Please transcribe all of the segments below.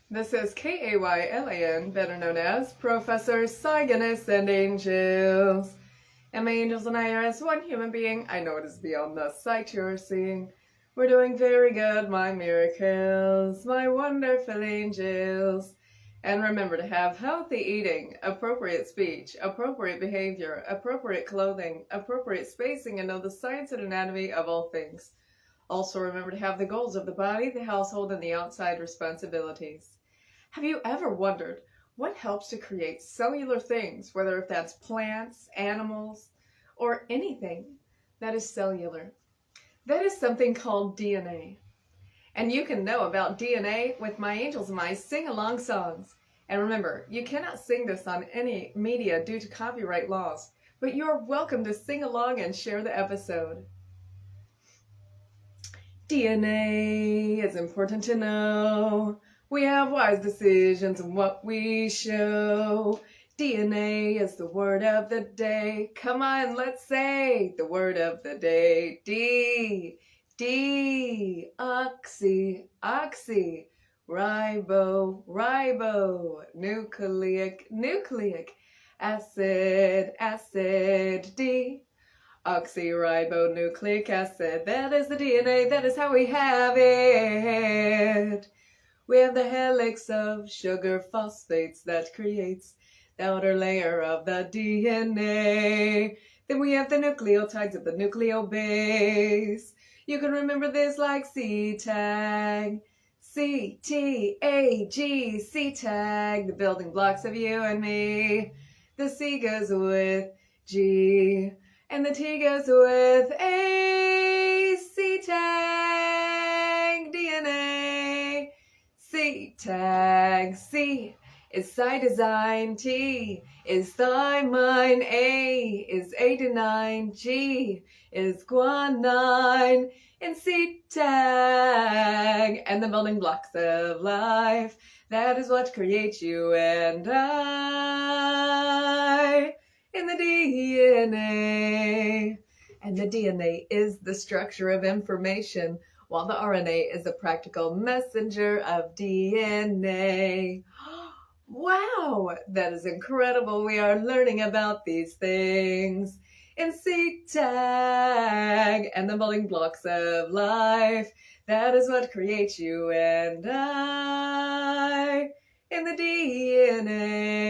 This is Kaylan, better known as Professor Cygnus and Angels. And my angels and I are as one human being. I know it is beyond the sight you're seeing. We're doing very good, my miracles, my wonderful angels. And remember to have healthy eating, appropriate speech, appropriate behavior, appropriate clothing, appropriate spacing, and know the science and anatomy of all things. Also remember to have the goals of the body, the household, and the outside responsibilities. Have you ever wondered what helps to create cellular things, whether if that's plants, animals, or anything that is cellular? That is something called DNA. And you can know about DNA with my angels and my sing-along songs. And remember, you cannot sing this on any media due to copyright laws, but you're welcome to sing along and share the episode. DNA is important to know. We have wise decisions in what we show. DNA is the word of the day. Come on, let's say the word of the day. Oxy, ribo, nucleic acid, D. Oxyribonucleic acid, that is the DNA, that is how we have it. We have the helix of sugar phosphates that creates the outer layer of the DNA. Then we have the nucleotides of the nucleobase. You can remember this like C-tag, C-T-A-G, C-tag, the building blocks of you and me. The C goes with G. And the T goes with A, C-tag, DNA, C-tag, C is cytosine, T is thymine, A is adenine, G is guanine, and C-tag, and the building blocks of life, that is what creates you and I. In the DNA. And the DNA is the structure of information, while the RNA is a practical messenger of DNA. Wow, that is incredible. We are learning about these things in C-tag and the building blocks of life. That is what creates you and I in the DNA.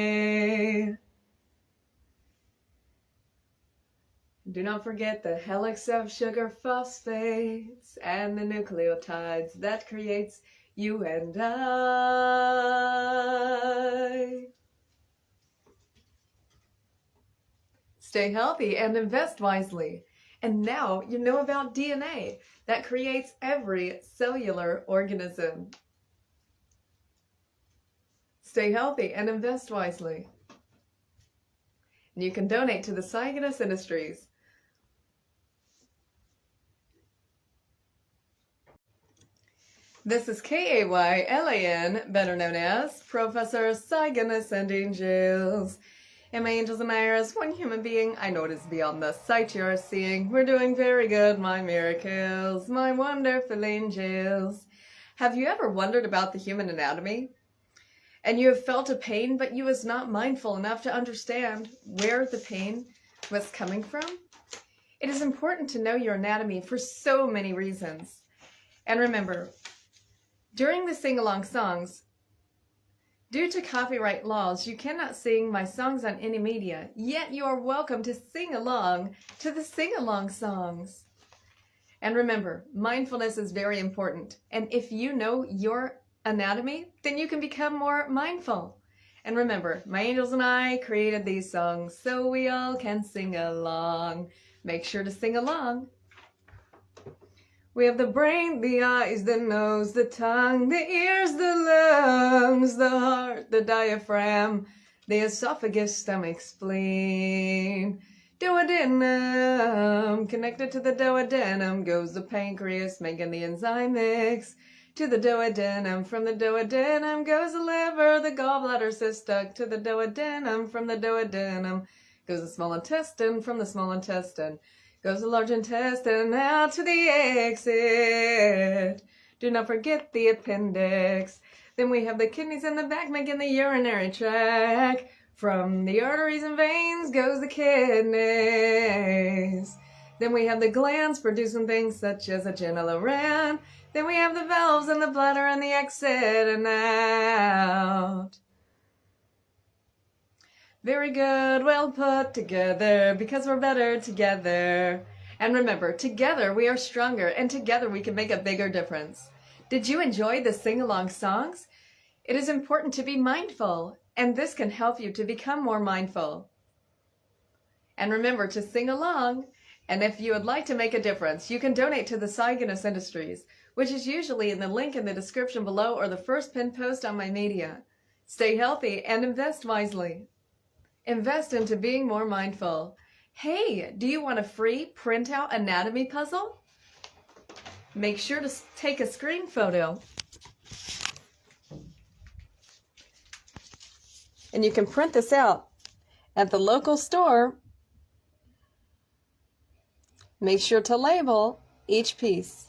Do not forget the helix of sugar phosphates and the nucleotides that creates you and I. Stay healthy and invest wisely. And now you know about DNA that creates every cellular organism. Stay healthy and invest wisely. And you can donate to the Cygnus Industries. This is Kaylan, better known as Professor Cygnus and Angels. And my angels and I are as one human being. I know it is beyond the sight you are seeing. We're doing very good, my miracles, my wonderful angels. Have you ever wondered about the human anatomy? And you have felt a pain, but you was not mindful enough to understand where the pain was coming from? It is important to know your anatomy for so many reasons. And remember, during the sing-along songs, due to copyright laws, you cannot sing my songs on any media, yet you are welcome to sing along to the sing-along songs. And remember, mindfulness is very important. And if you know your anatomy, then you can become more mindful. And remember, my angels and I created these songs so we all can sing along. Make sure to sing along. We have the brain, the eyes, the nose, the tongue, the ears, the lungs, the heart, the diaphragm, the esophagus, stomach, spleen, duodenum. Connected to the duodenum goes the pancreas, making the enzyme mix. To the duodenum, from the duodenum goes the liver, the gallbladder cyst stuck to the duodenum, from the duodenum goes the small intestine, from the small intestine goes the large intestine out to the exit. Do not forget the appendix. Then we have the kidneys in the back making the urinary tract. From the arteries and veins goes the kidneys. Then we have the glands producing things such as adrenal urine. Then we have the valves in the bladder and the exit and out. Very good, well put together, because we're better together. And remember, together we are stronger, and together we can make a bigger difference. Did you enjoy the sing-along songs? It is important to be mindful, and this can help you to become more mindful. And remember to sing along, and if you would like to make a difference, you can donate to the Cygnus Industries, which is usually in the link in the description below or the first pinned post on my media. Stay healthy and invest wisely. Invest into being more mindful. Hey, do you want a free printout anatomy puzzle? Make sure to take a screen photo. And you can print this out at the local store. Make sure to label each piece.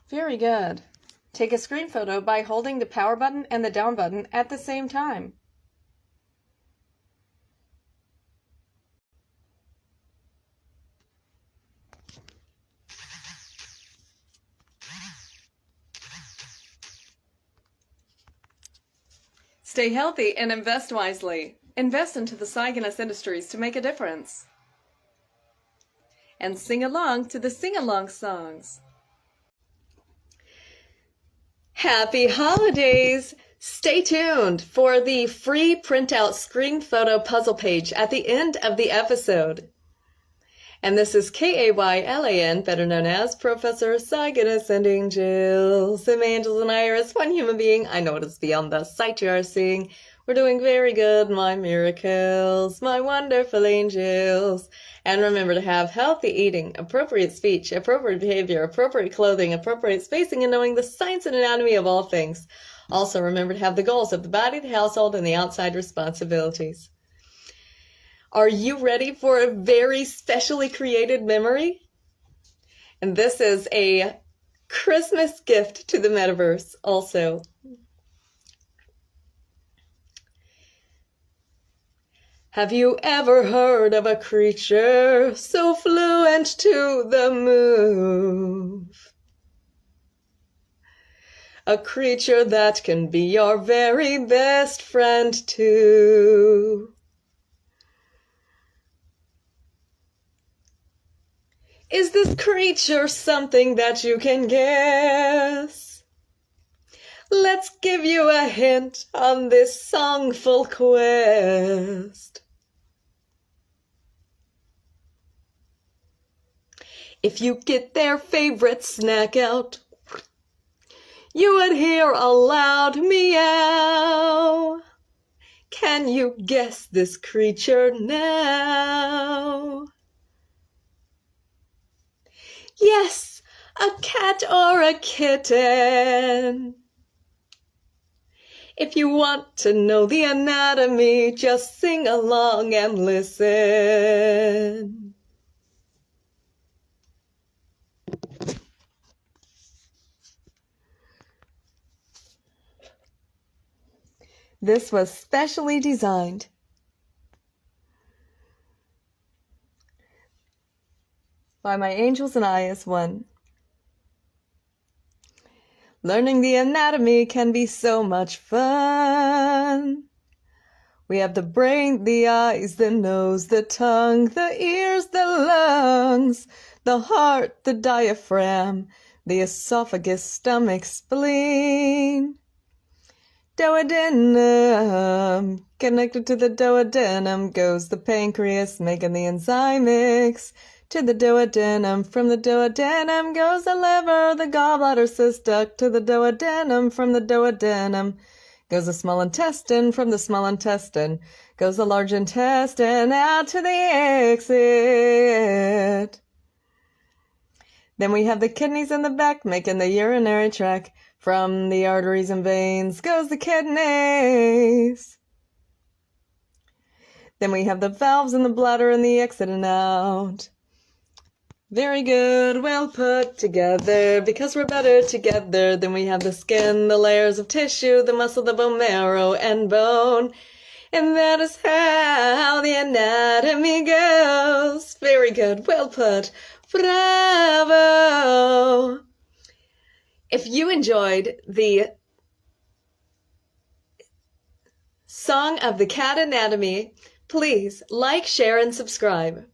Very good. Take a screen photo by holding the power button and the down button at the same time. Stay healthy and invest wisely. Invest into the Cygnus Industries to make a difference. And sing along to the sing-along songs. Happy holidays! Stay tuned for the free printout screen photo puzzle page at the end of the episode. And this is Kaylan, better known as Professor Cygnus and Angels. And my angels and I are as one human being. I know it is beyond the sight you are seeing. We're doing very good, my miracles, my wonderful angels. And remember to have healthy eating, appropriate speech, appropriate behavior, appropriate clothing, appropriate spacing, and knowing the science and anatomy of all things. Also remember to have the goals of the body, the household, and the outside responsibilities. Are you ready for a very specially created memory? And this is a Christmas gift to the metaverse also. Have you ever heard of a creature so fluent to the move? A creature that can be your very best friend too. Is this creature something that you can guess? Let's give you a hint on this songful quest. If you get their favorite snack out, you would hear a loud meow. Can you guess this creature now? Yes, a cat or a kitten. If you want to know the anatomy, just sing along and listen. This was specially designed by my angels and I as one. Learning the anatomy can be so much fun. We have the brain, the eyes, the nose, the tongue, the ears, the lungs, the heart, the diaphragm, the esophagus, stomach, spleen. Duodenum. Connected to the duodenum goes the pancreas, making the enzyme mix. To the duodenum, from the duodenum goes the liver, the gallbladder cyst duct. To the duodenum, from the duodenum goes the small intestine, from the small intestine goes the large intestine, out to the exit. Then we have the kidneys in the back, making the urinary tract. From the arteries and veins goes the kidneys. Then we have the valves in the bladder and the exit and out. Very good, well put together, because we're better together. Then we have the skin, the layers of tissue, the muscle, the bone marrow, and bone. And that is how the anatomy goes. Very good, well put. Bravo! If you enjoyed the Song of the Cat Anatomy, please like, share, and subscribe.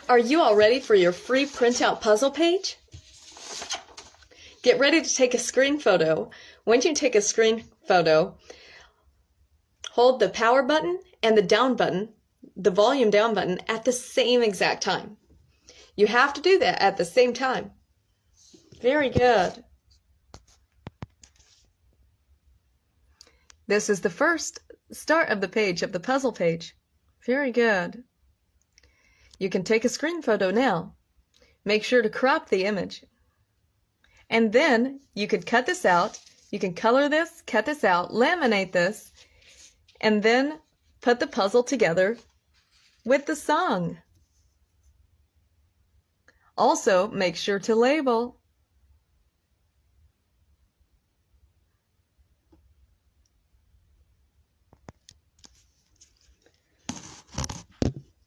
Are you all ready for your free printout puzzle page? Get ready to take a screen photo. When you take a screen photo, hold the power button and the down button, the volume down button, at the same exact time. You have to do that at the same time. Very good. This is the first start of the page, of the puzzle page. Very good. You can take a screen photo now. Make sure to crop the image. And then you could cut this out. You can color this, cut this out, laminate this, and then put the puzzle together with the song. Also, make sure to label.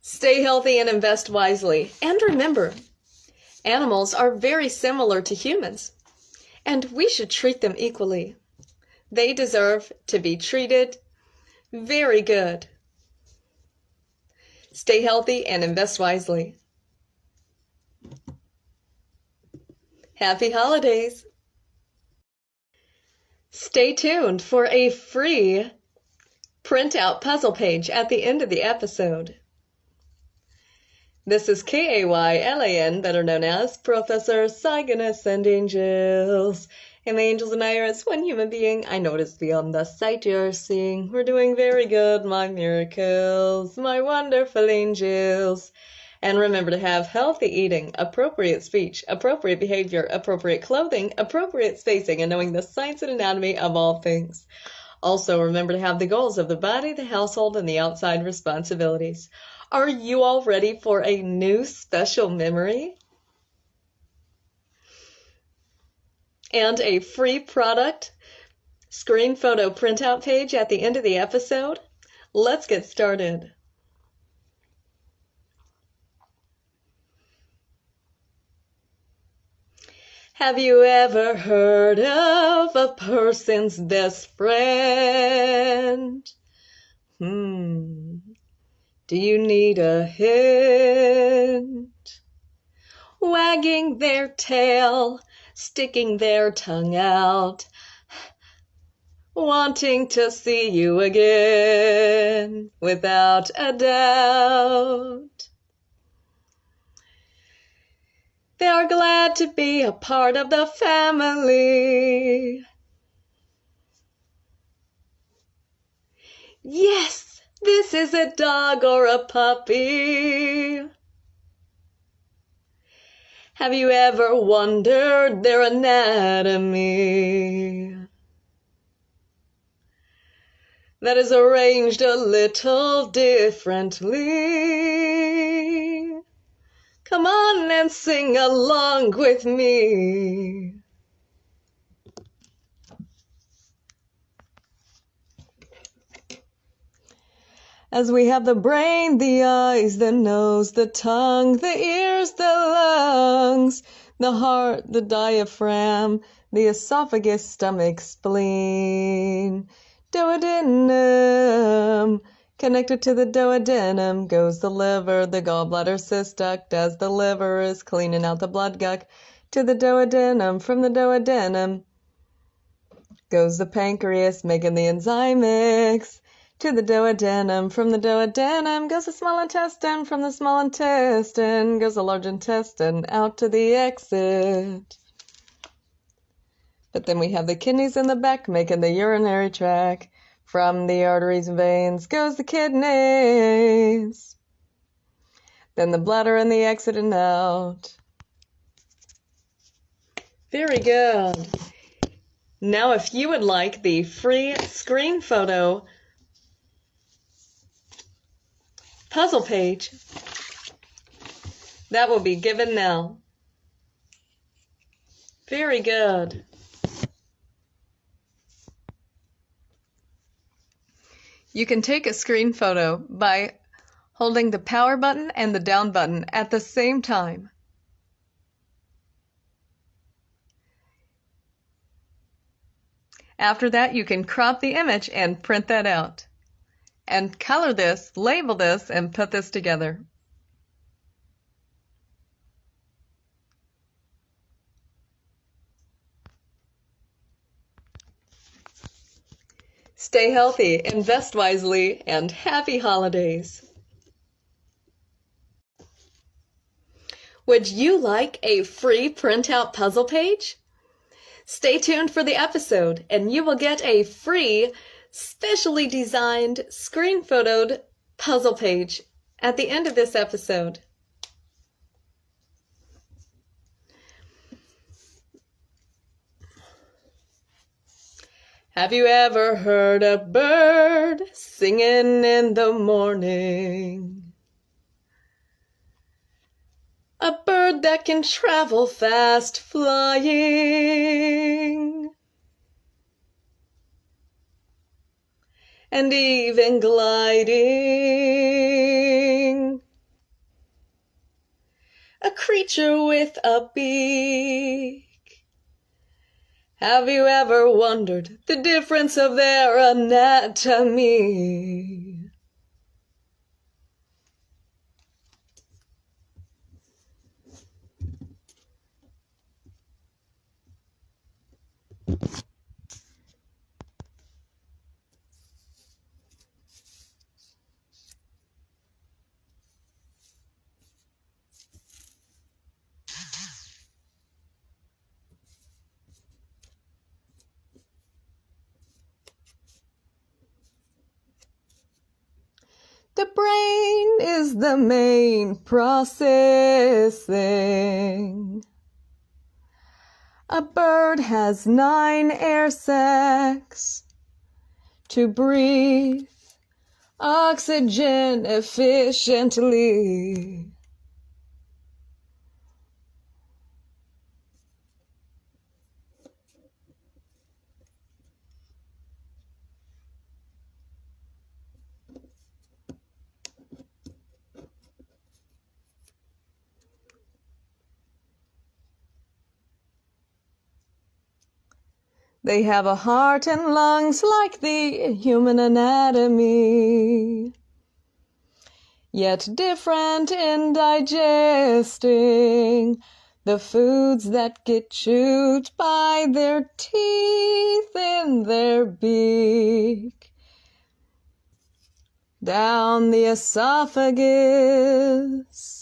Stay healthy and invest wisely. And remember, animals are very similar to humans, and we should treat them equally. They deserve to be treated very good. Stay healthy and invest wisely. Happy holidays! Stay tuned for a free printout puzzle page at the end of the episode. This is K-A-Y-L-A-N, better known as Professor Cygnus and Angels. And the angels and I are as one human being. I notice beyond the sight you're seeing. We're doing very good, my miracles, my wonderful angels. And remember to have healthy eating, appropriate speech, appropriate behavior, appropriate clothing, appropriate spacing, and knowing the science and anatomy of all things. Also, remember to have the goals of the body, the household, and the outside responsibilities. Are you all ready for a new special memory? And a free product screen photo printout page at the end of the episode? Let's get started. Have you ever heard of a person's best friend? Do you need a hint? Wagging their tail, sticking their tongue out, wanting to see you again, without a doubt. They are glad to be a part of the family. Yes! This is a dog or a puppy. Have you ever wondered their anatomy? That is arranged a little differently. Come on and sing along with me. As we have the brain, the eyes, the nose, the tongue, the ears, the lungs, the heart, the diaphragm, the esophagus, stomach, spleen, duodenum. Connected to the duodenum goes the liver, the gallbladder cyst duct, as the liver is cleaning out the blood guck. To the duodenum, from the duodenum goes the pancreas, making the enzyme mix. To the duodenum, from the duodenum goes the small intestine, from the small intestine goes the large intestine, out to the exit. But then we have the kidneys in the back, making the urinary tract. From the arteries and veins goes the kidneys. Then the bladder and the exit and out. Very good. Now, if you would like the free screen photo puzzle page, that will be given now. Very good. You can take a screen photo by holding the power button and the down button at the same time. After that, you can crop the image and print that out. And color this, label this, and put this together. Stay healthy, invest wisely, and happy holidays. Would you like a free printout puzzle page? Stay tuned for the episode, and you will get a free, specially designed, screen-photoed puzzle page at the end of this episode. Have you ever heard a bird singing in the morning? A bird that can travel fast flying and even gliding. A creature with a beak. Have you ever wondered the difference of their anatomy? The brain is the main processing. A bird has 9 air sacs to breathe oxygen efficiently. They have a heart and lungs like the human anatomy, yet different in digesting the foods that get chewed by their teeth in their beak. Down the esophagus.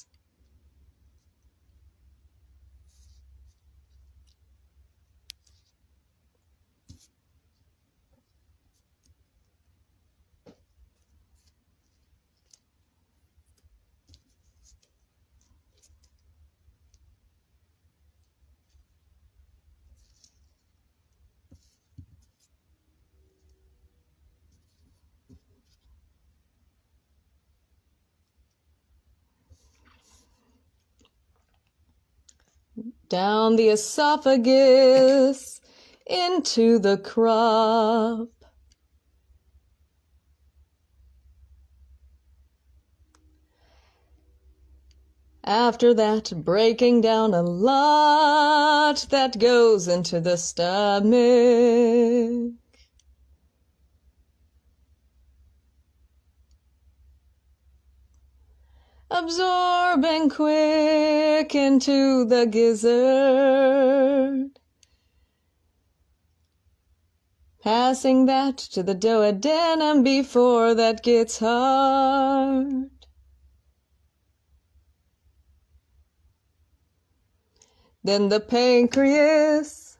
Down the esophagus into the crop. After that, breaking down a lot that goes into the stomach. Absorbing quick into the gizzard. Passing that to the duodenum before that gets hard. Then the pancreas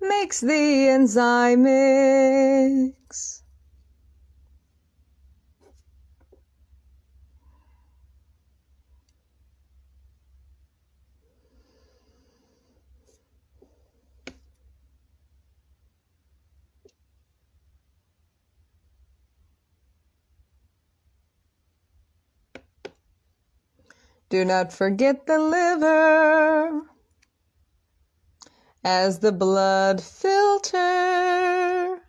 makes the enzyme mix. Do not forget the liver as the blood filter.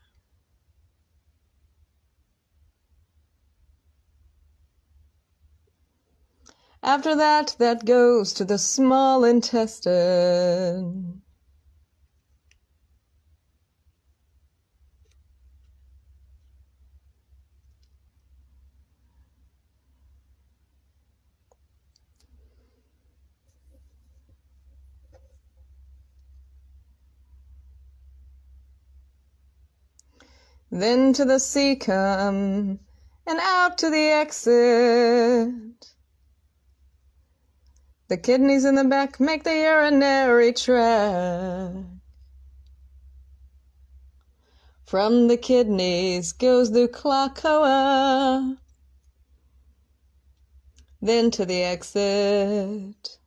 After that, that goes to the small intestine. Then to the cecum, and out to the exit. The kidneys in the back make the urinary tract. From the kidneys goes the cloaca, then to the exit.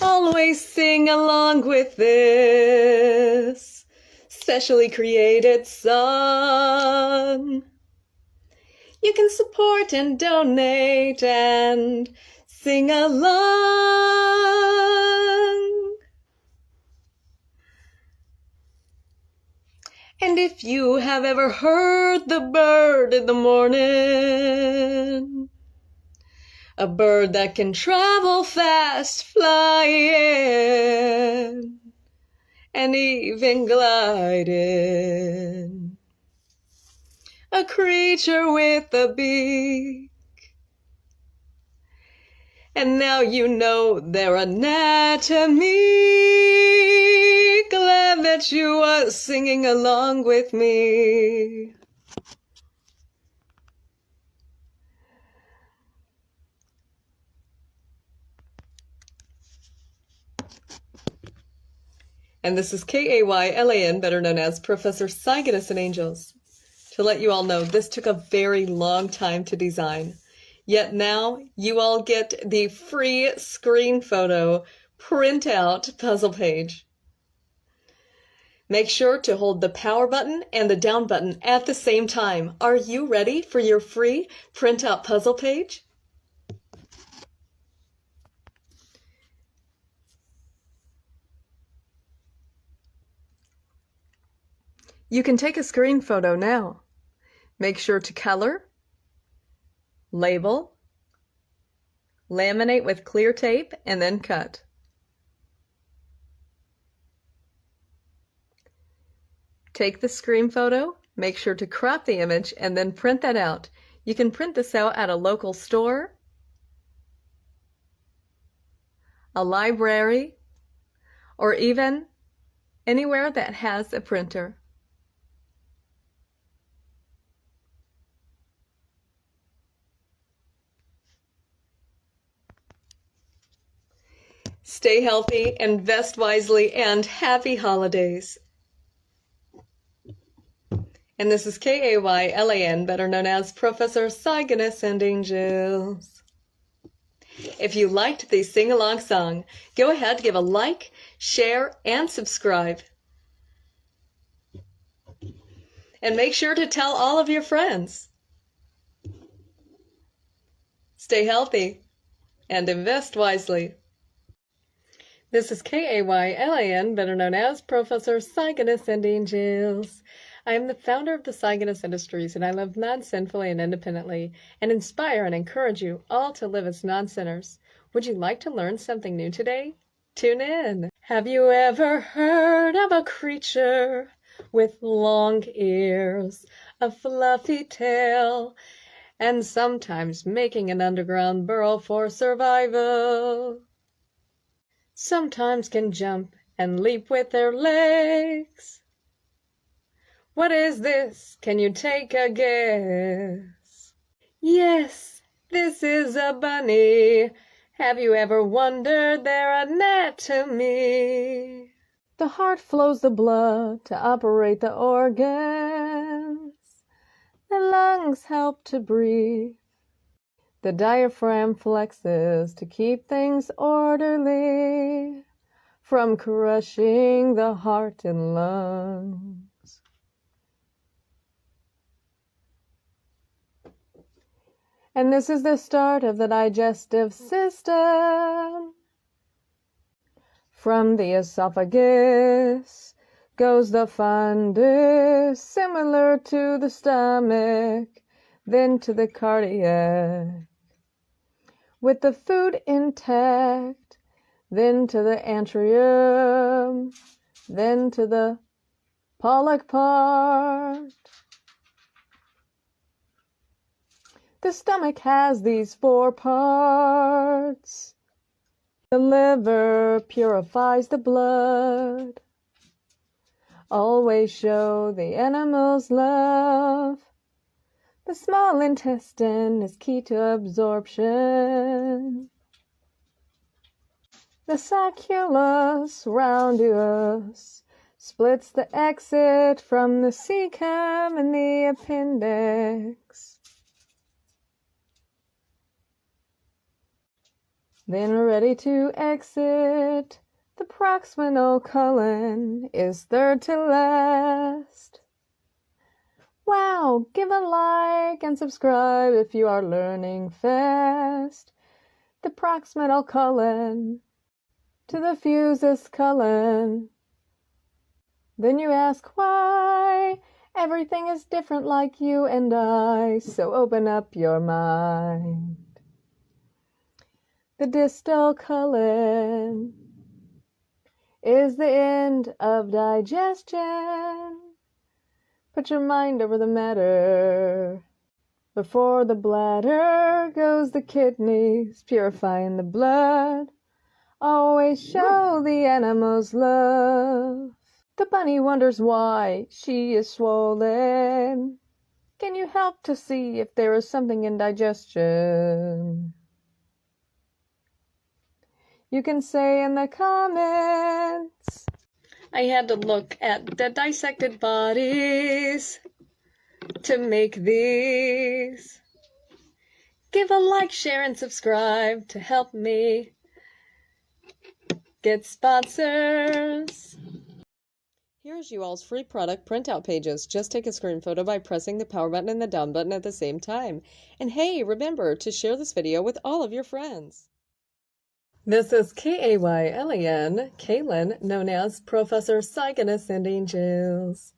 Always sing along with this specially created song. You can support and donate and sing along. And if you have ever heard the bird in the morning, a bird that can travel fast, fly in, and even glide in. A creature with a beak. And now you know their anatomy. Glad that you are singing along with me. And this is Kaylan, better known as Professor Cygnus and Angels. To let you all know, this took a very long time to design. Yet now you all get the free screen photo printout puzzle page. Make sure to hold the power button and the down button at the same time. Are you ready for your free printout puzzle page? You can take a screen photo now. Make sure to color, label, laminate with clear tape, and then cut. Take the screen photo, make sure to crop the image, and then print that out. You can print this out at a local store, a library, or even anywhere that has a printer. Stay healthy, invest wisely, and happy holidays. And this is Kaylan, better known as Professor Cygnus and Angels. If you liked the sing-along song, go ahead, give a like, share, and subscribe. And make sure to tell all of your friends. Stay healthy and invest wisely. This is Kaylan, better known as Professor Cygnus and Angels. I am the founder of the Cygnus Industries, and I live non-sinfully and independently, and inspire and encourage you all to live as non-sinners. Would you like to learn something new today? Tune in. Have you ever heard of a creature with long ears, a fluffy tail, and sometimes making an underground burrow for survival? Sometimes can jump and leap with their legs. What is this? Can you take a guess? Yes, this is a bunny. Have you ever wondered their anatomy? The heart flows the blood to operate the organs. The lungs help to breathe. The diaphragm flexes to keep things orderly from crushing the heart and lungs. And this is the start of the digestive system. From the esophagus goes the fundus, similar to the stomach, then to the cardiac. With the food intact, then to the antrium, then to the Pollock part. The stomach has these 4 parts. The liver purifies the blood. Always show the animal's love. The small intestine is key to absorption. The sacculus roundus splits the exit from the cecum and the appendix. Then ready to exit, the proximal colon is third to last. Wow, give a like and subscribe if you are learning fast. The proximal colon to the fusus colon. Then you ask why. Everything is different like you and I, so open up your mind. The distal colon is the end of digestion. Put your mind over the matter. Before the bladder goes the kidneys, purifying the blood. Always show the animal's love. The bunny wonders why she is swollen. Can you help to see if there is something in digestion? You can say in the comments. I had to look at the dissected bodies to make these. Give a like, share, and subscribe to help me get sponsors. Here's you all's free product printout pages. Just take a screen photo by pressing the power button and the down button at the same time. And hey, remember to share this video with all of your friends. This is K-A-Y-L-A-N, Kaylin, known as Professor Cygnus and Angels.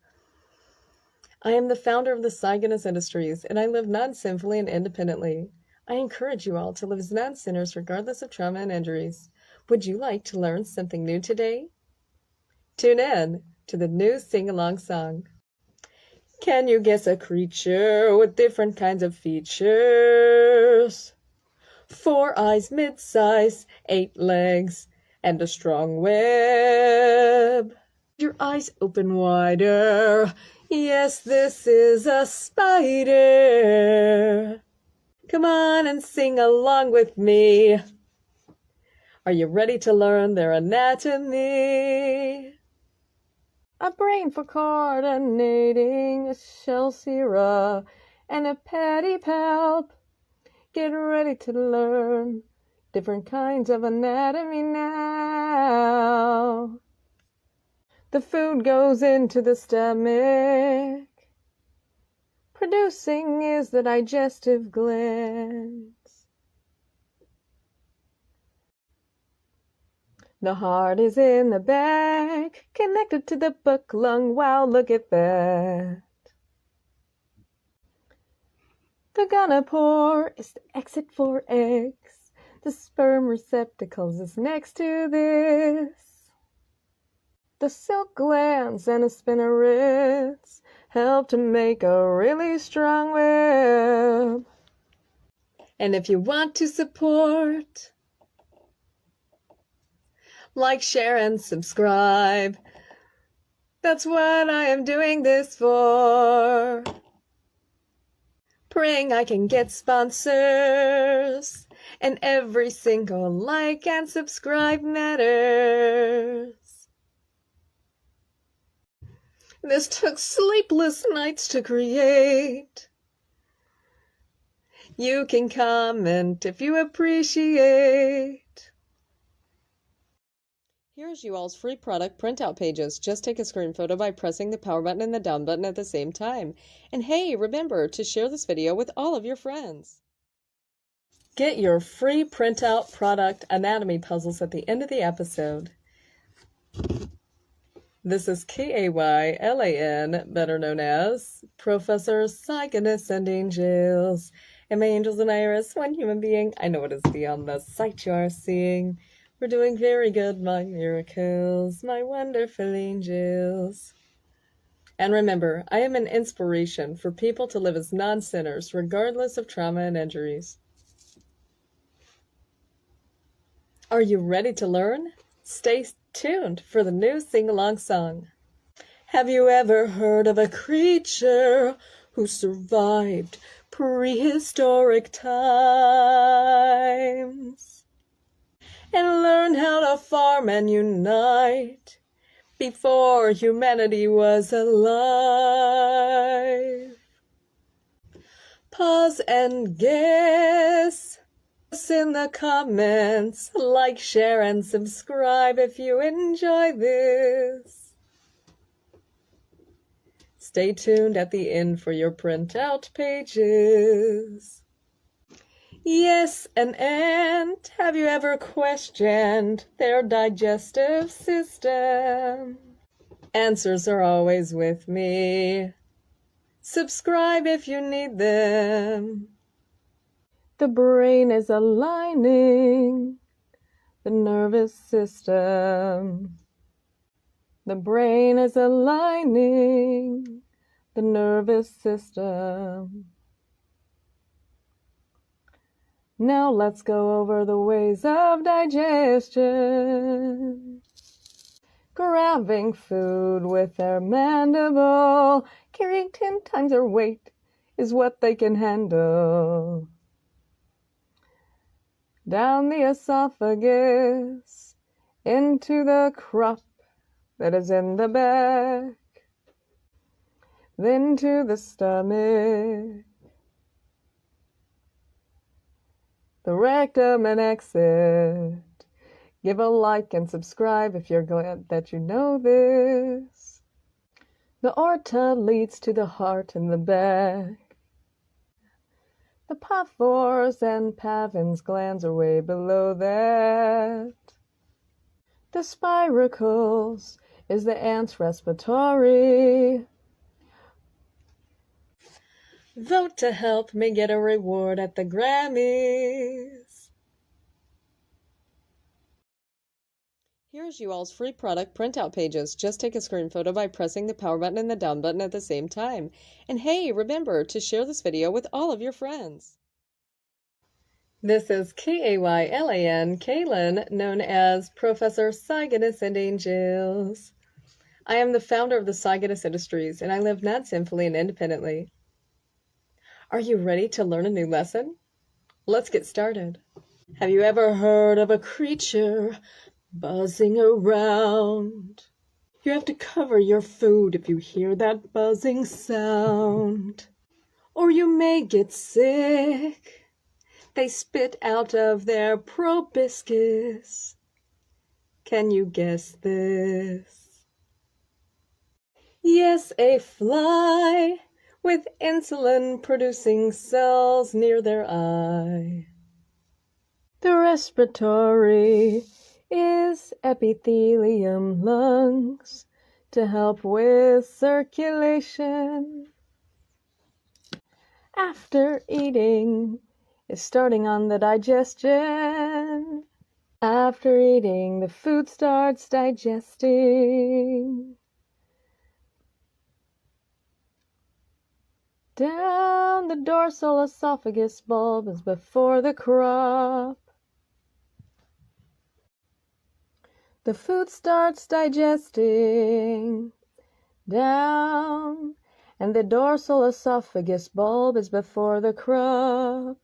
I am the founder of the Cygnus Industries, and I live non-sinfully and independently. I encourage you all to live as non-sinners regardless of trauma and injuries. Would you like to learn something new today? Tune in to the new sing-along song. Can you guess a creature with different kinds of features? 4 eyes, mid-size, 8 legs, and a strong web. Your eyes open wider. Yes, this is a spider. Come on and sing along with me. Are you ready to learn their anatomy? A brain for coordinating, a shell-sera, and a pedipalp. Get ready to learn different kinds of anatomy now. The food goes into the stomach. Producing is the digestive glands. The heart is in the back, connected to the buck lung. Wow, look at that. The gonopore is the exit for eggs. The sperm receptacles is next to this. The silk glands and the spinnerets help to make a really strong web. And if you want to support, like, share, and subscribe. That's what I am doing this for. Praying I can get sponsors, and every single like and subscribe matters. This took sleepless nights to create. You can comment if you appreciate. Here's you all's free product printout pages. Just take a screen photo by pressing the power button and the down button at the same time. And hey, remember to share this video with all of your friends. Get your free printout product anatomy puzzles at the end of the episode. This is Kaylan, better known as Professor Cygnus and Angels. And my angels and I are as one human being. I know it is beyond the sight you are seeing. We're doing very good, my miracles, my wonderful angels. And remember, I am an inspiration for people to live as non-sinners, regardless of trauma and injuries. Are you ready to learn? Stay tuned for the new sing-along song. Have you ever heard of a creature who survived prehistoric times and learned how to farm and unite before humanity was alive? Pause and guess. In the comments, like, share, and subscribe if you enjoy this. Stay tuned at the end for your printout pages. Yes, and have you ever questioned their digestive system? Answers are always with me. Subscribe if you need them. The brain is aligning the nervous system. The brain is aligning the nervous system. Now let's go over the ways of digestion. Grabbing food with their mandible, carrying 10 times their weight is what they can handle. Down the esophagus, into the crop that is in the back, then to the stomach, the rectum and exit. Give a like and subscribe if you're glad that you know this. The aorta leads to the heart in the back. The Paphos and Pavins glands are way below that. The spiracles is the ant's respiratory. Vote to help me get a reward at the Grammys. Here's you all's free product printout pages. Just take a screen photo by pressing the power button and the down button at the same time. And hey, remember to share this video with all of your friends. This is Kaylan, known as Professor Cygnus and Angels. I am the founder of the Cygnus Industries, and I live not sinfully and independently. Are you ready to learn a new lesson? Let's get started. Have you ever heard of a creature buzzing around? You have to cover your food if you hear that buzzing sound, or you may get sick. They spit out of their proboscis. Can you guess this? Yes, a fly with insulin-producing cells near their eye. The respiratory is epithelium lungs to help with circulation. After eating is starting on the digestion. After eating, the food starts digesting. Down the dorsal esophagus bulb is before the crop. The food starts digesting down, and the dorsal esophagus bulb is before the crop.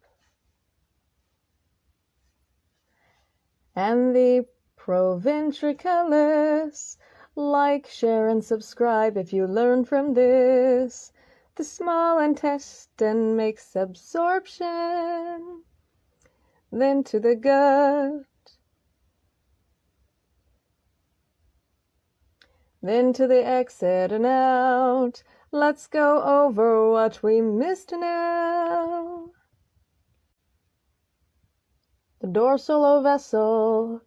And the proventriculus, like, share, and subscribe if you learn from this. The small intestine makes absorption, then to the gut, then to the exit and out. Let's go over what we missed now. The dorsal vessel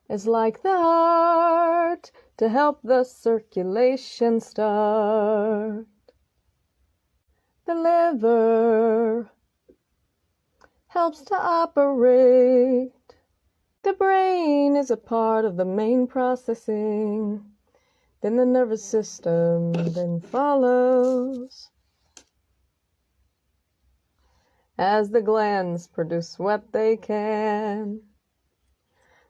is like the heart to help the circulation start. The liver helps to operate. The brain is a part of the main processing. Then the nervous system then follows, as the glands produce what they can.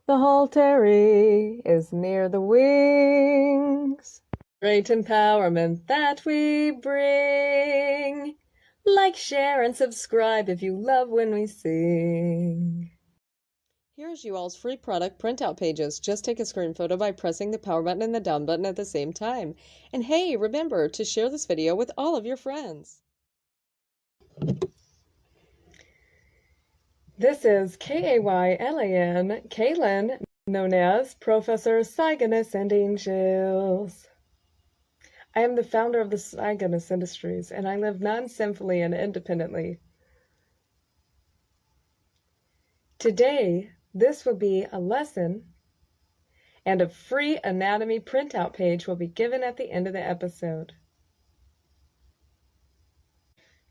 The haltery is near the wings. Great empowerment that we bring. Like, share, and subscribe if you love when we sing. Here's you all's free product printout pages. Just take a screen photo by pressing the power button and the down button at the same time. And hey, remember to share this video with all of your friends. This is K-A-Y-L-A-N, Kaylin, known as Professor Cygnus and Angels. I am the founder of the Cygnus Industries, and I live non-sinfully and independently. Today, this will be a lesson, and a free anatomy printout page will be given at the end of the episode.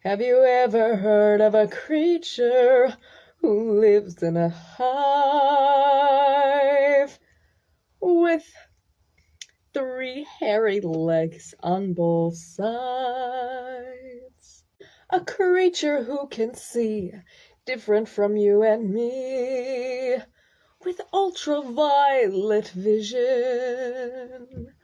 Have you ever heard of a creature who lives in a hive with 3 hairy legs on both sides? A creature who can see different from you and me, with ultraviolet vision,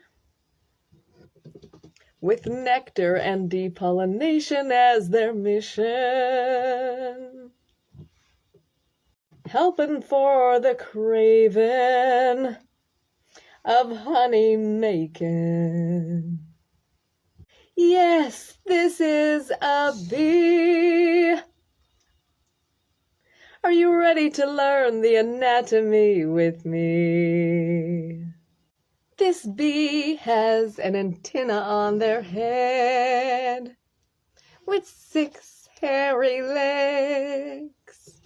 with nectar and depollination as their mission, helping for the craving of honey making. Yes, this is a bee. Are you ready to learn the anatomy with me? This bee has an antenna on their head with 6 hairy legs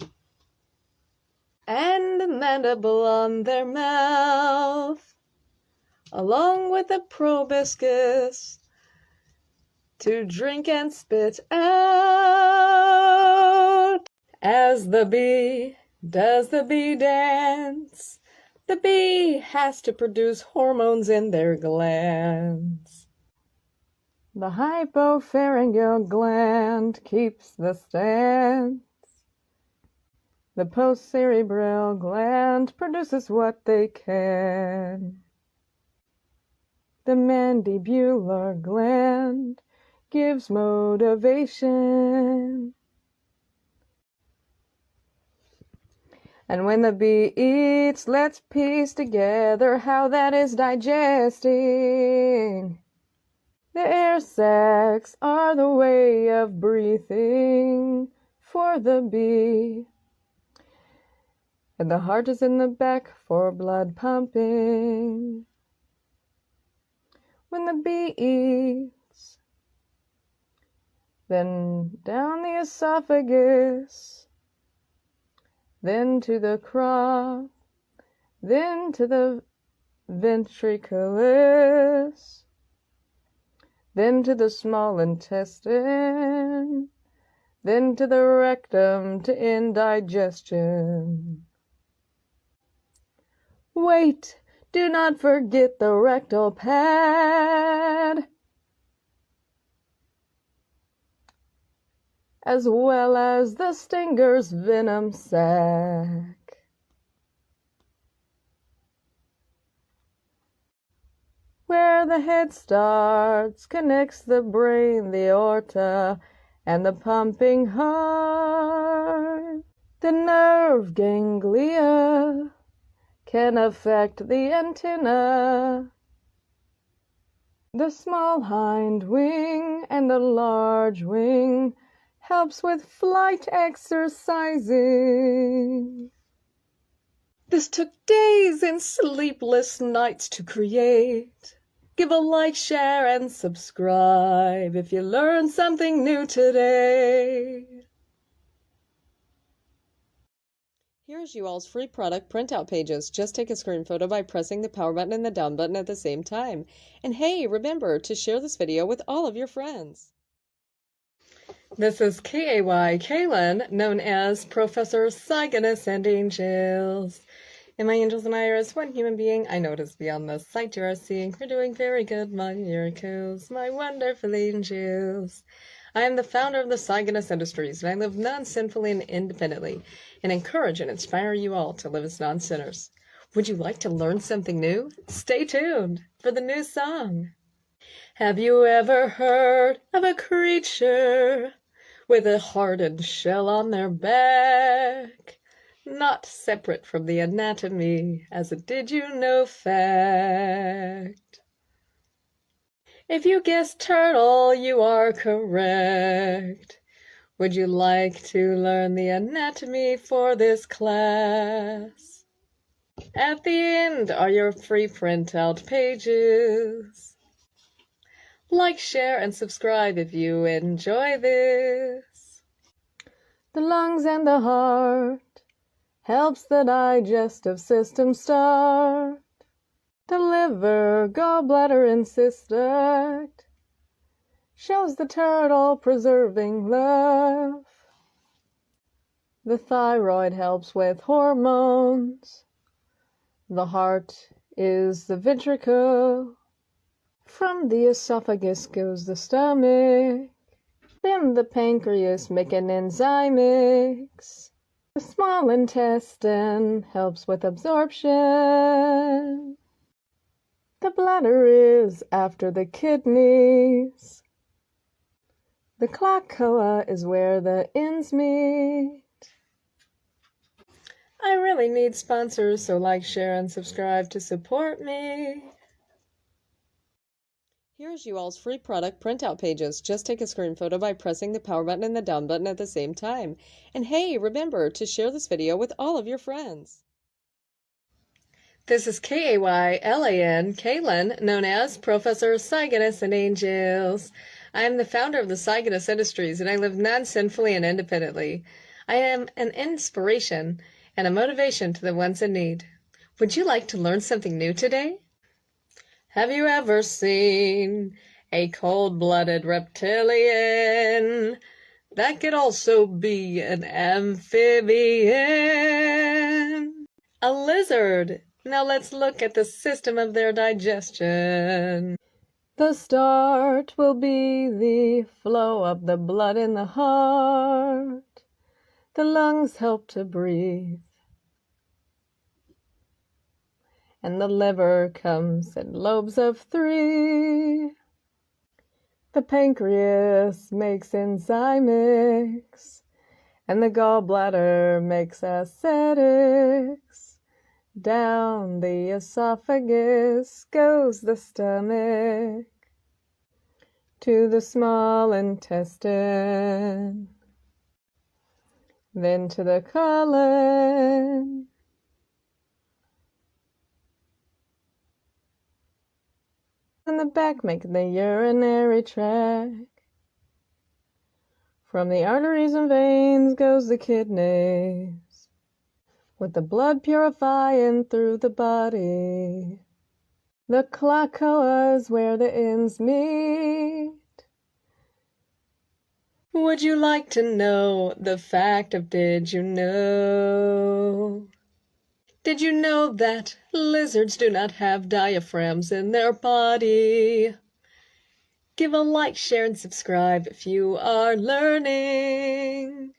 and a mandible on their mouth, along with a proboscis to drink and spit out. As the bee does the bee dance, the bee has to produce hormones in their glands. The hypopharyngeal gland keeps the stance. The postcerebral gland produces what they can. The mandibular gland gives motivation. And when the bee eats, let's piece together how that is digesting. The air sacs are the way of breathing for the bee. And the heart is in the back for blood pumping. When the bee eats, then down the esophagus, then to the crop, then to the ventriculus, then to the small intestine, then to the rectum to end digestion. Wait, do not forget the rectal pad, as well as the stinger's venom sac. Where the head starts, connects the brain, the aorta, and the pumping heart. The nerve ganglia can affect the antenna, The small hind wing and the large wing helps with flight exercising. This took days and sleepless nights to create. Give a like, share, and subscribe if you learned something new today. Here's you all's free product printout pages. Just take a screen photo by pressing the power button and the down button at the same time. And hey, remember to share this video with all of your friends. This is K-A-Y, Kaylin, known as Professor Cygnus and Angels. And my angels and I are as one human being. I know it is beyond the sight you are seeing. We're doing very good, my miracles, my wonderful angels. I am the founder of the Cygnus Industries, and I live non-sinfully and independently, and encourage and inspire you all to live as non-sinners. Would you like to learn something new? Stay tuned for the new song. Have you ever heard of a creature with a hardened shell on their back? Not separate from the anatomy as a did-you-know fact. If you guessed turtle, you are correct. Would you like to learn the anatomy for this class? At the end are your free printout pages. Like, share, and subscribe if you enjoy this. The lungs and the heart helps the digestive system start. The liver, gallbladder, and cystic shows the turtle preserving love. The thyroid helps with hormones. The heart is the ventricle. From the esophagus goes the stomach. Then the pancreas make an enzyme mix. The small intestine helps with absorption. The bladder is after the kidneys. The cloaca is where the ends meet. I really need sponsors, so like, share, and subscribe to support me. Here's you all's free product printout pages. Just take a screen photo by pressing the power button and the down button at the same time. And hey, remember to share this video with all of your friends. This is K-A-Y-L-A-N, Kaylin, known as Professor Cygnus and Angels. I am the founder of the Cygnus Industries, and I live non-sinfully and independently. I am an inspiration and a motivation to the ones in need. Would you like to learn something new today? Have you ever seen a cold-blooded reptilian? That could also be an amphibian. A lizard. Now let's look at the system of their digestion. The start will be the flow of the blood in the heart. The lungs help to breathe. And the liver comes in lobes of 3. The pancreas makes enzyme mix. And the gallbladder makes acetics. Down the esophagus goes the stomach to the small intestine, then to the colon, and the back make the urinary tract. From the arteries and veins goes the kidneys, with the blood purifying through the body. The cloaca is where the ends meet. Would you like to know the fact of did you know? Did you know that lizards do not have diaphragms in their body? Give a like, share, and subscribe if you are learning.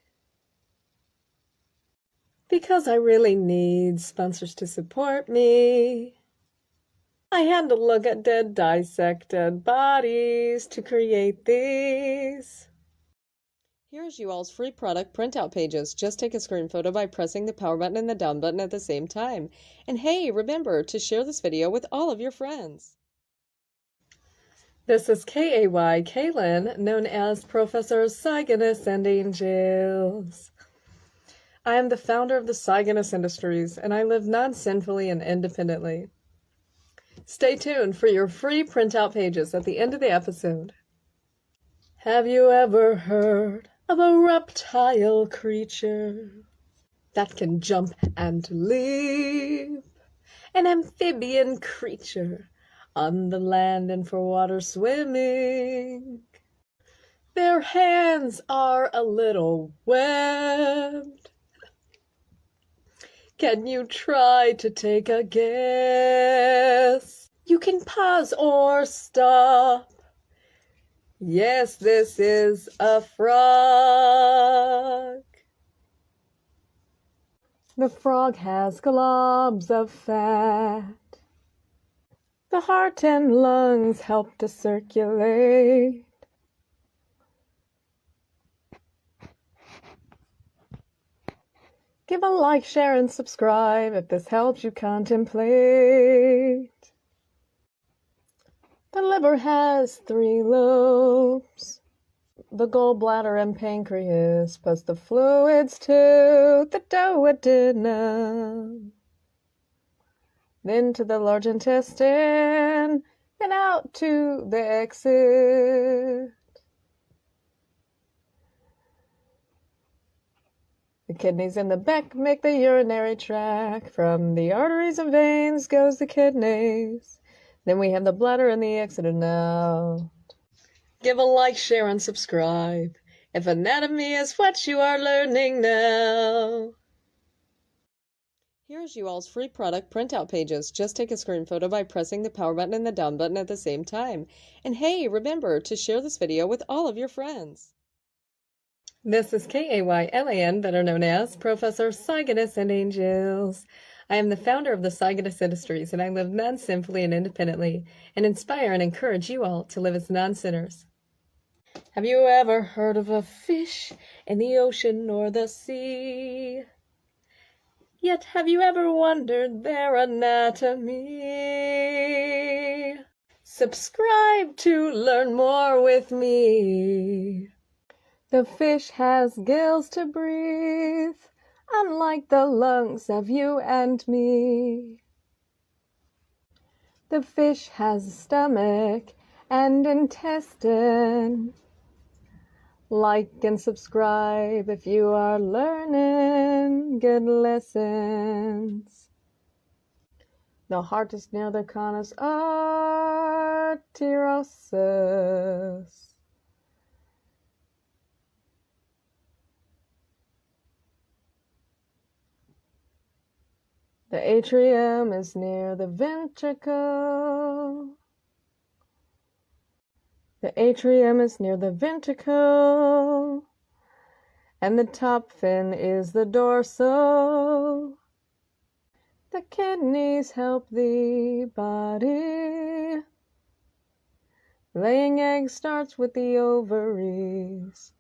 Because I really need sponsors to support me. I had to look at dead, dissected bodies to create these. Here's you all's free product printout pages. Just take a screen photo by pressing the power button and the down button at the same time. And hey, remember to share this video with all of your friends. This is K-A-Y, Kaylin, known as Professor Cygnus and Angels. I am the founder of the Cygnus Industries, and I live non-sinfully and independently. Stay tuned for your free printout pages at the end of the episode. Have you ever heard of a reptile creature that can jump and leap? An amphibian creature on the land and for water swimming. Their hands are a little webbed. Can you try to take a guess? You can pause or stop. Yes, this is a frog. The frog has globs of fat. The heart and lungs help to circulate. Give a like, share, and subscribe if this helps you contemplate. The liver has 3 lobes. The gallbladder and pancreas, plus the fluids to the duodenum. Then to the large intestine, and out to the exit. The kidneys in the back make the urinary tract. From the arteries and veins goes the kidneys. Then we have the bladder and the exit and out. Give a like, share, and subscribe if anatomy is what you are learning now. Here's you all's free product printout pages. Just take a screen photo by pressing the power button and the down button at the same time. And hey, remember to share this video with all of your friends. This is K-A-Y-L-A-N, better known as Professor Cygnus and Angels. I am the founder of the Cygnus Industries, and I live non-sinfully and independently, and inspire and encourage you all to live as non-sinners. Have you ever heard of a fish in the ocean or the sea? Yet have you ever wondered their anatomy? Subscribe to learn more with me. The fish has gills to breathe, unlike the lungs of you and me. The fish has a stomach and intestine. Like and subscribe if you are learning good lessons. The heart is near the conus arteriosus. The atrium is near the ventricle. The atrium is near the ventricle, and the top fin is the dorsal. The kidneys help the body. Laying eggs starts with the ovaries.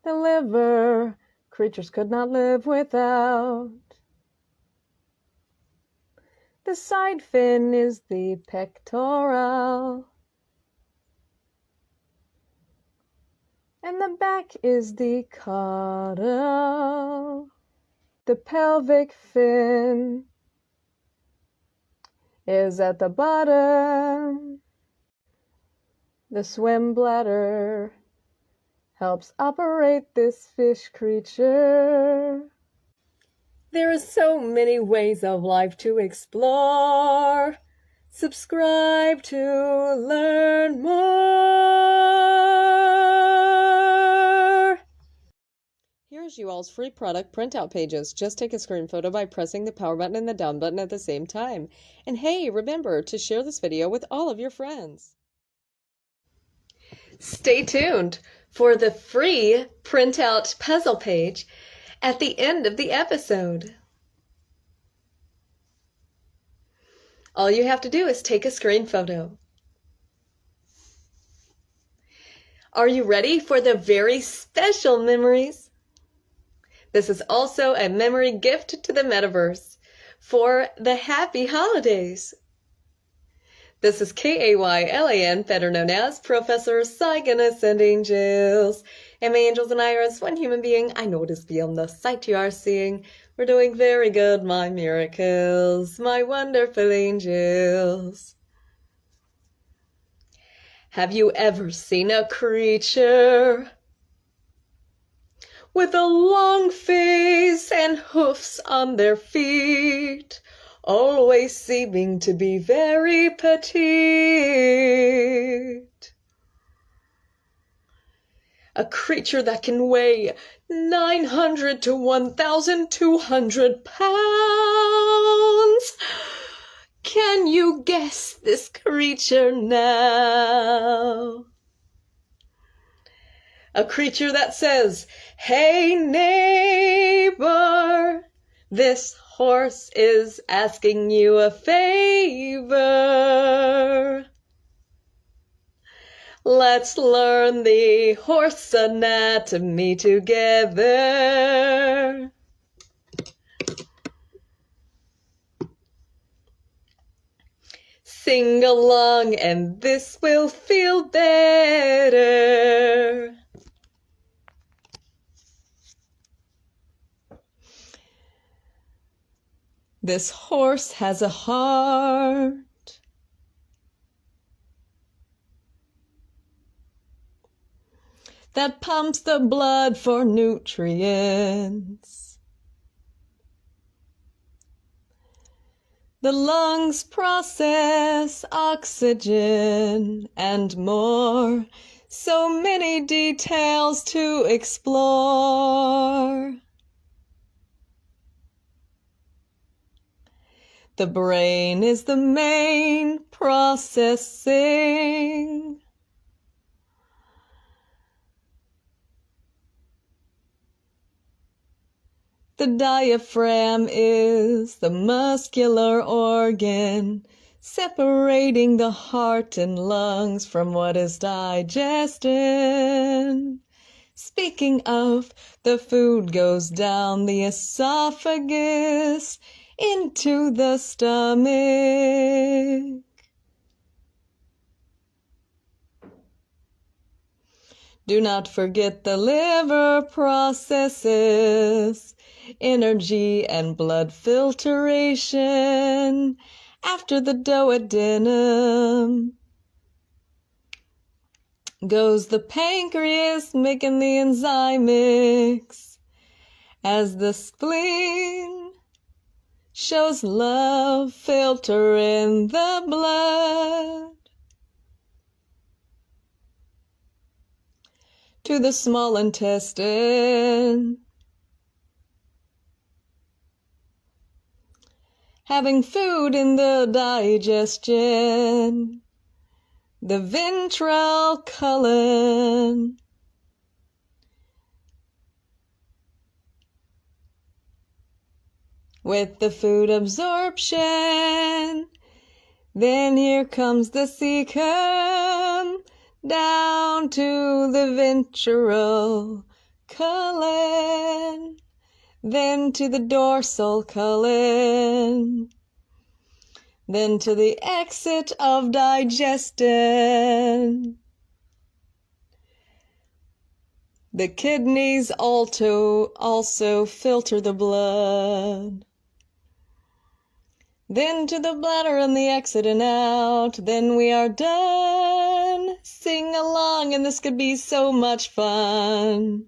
The liver, creatures could not live without. The side fin is the pectoral, and the back is the caudal. The pelvic fin is at the bottom. The swim bladder helps operate this fish creature. There are so many ways of life to explore. Subscribe to learn more. Here's you all's free product printout pages. Just take a screen photo by pressing the power button and the down button at the same time. And hey, remember to share this video with all of your friends. Stay tuned for the free printout puzzle page at the end of the episode. All you have to do is take a screen photo. Are you ready for the very special memories? This is also a memory gift to the metaverse for the happy holidays. This is Kaylan, better known as Professor Cygnus and Angels. And my angels and I are as one human being. I know it is beyond the sight you are seeing. We're doing very good, my miracles, my wonderful angels. Have you ever seen a creature with a long face and hoofs on their feet, always seeming to be very petite? A creature that can weigh 900 to 1,200 pounds. Can you guess this creature now? A creature that says, "Hey neighbor, this horse is asking you a favor. Let's learn the horse anatomy together." Sing along and this will feel better. This horse has a heart that pumps the blood for nutrients. The lungs process oxygen and more. So many details to explore. The brain is the main processing. The diaphragm is the muscular organ, separating the heart and lungs from what is digested. Speaking of, the food goes down the esophagus into the stomach. Do not forget the liver processes energy and blood filtration after the duodenum. Goes the pancreas making the enzyme mix as the spleen shows love filtering the blood to the small intestine. Having food in the digestion, the ventral colon. With the food absorption, then here comes the cecum down to the ventral colon. Then to the dorsal colon, then to the exit of digestion. The kidneys also filter the blood. Then to the bladder and the exit and out. Then we are done. Sing along and this could be so much fun.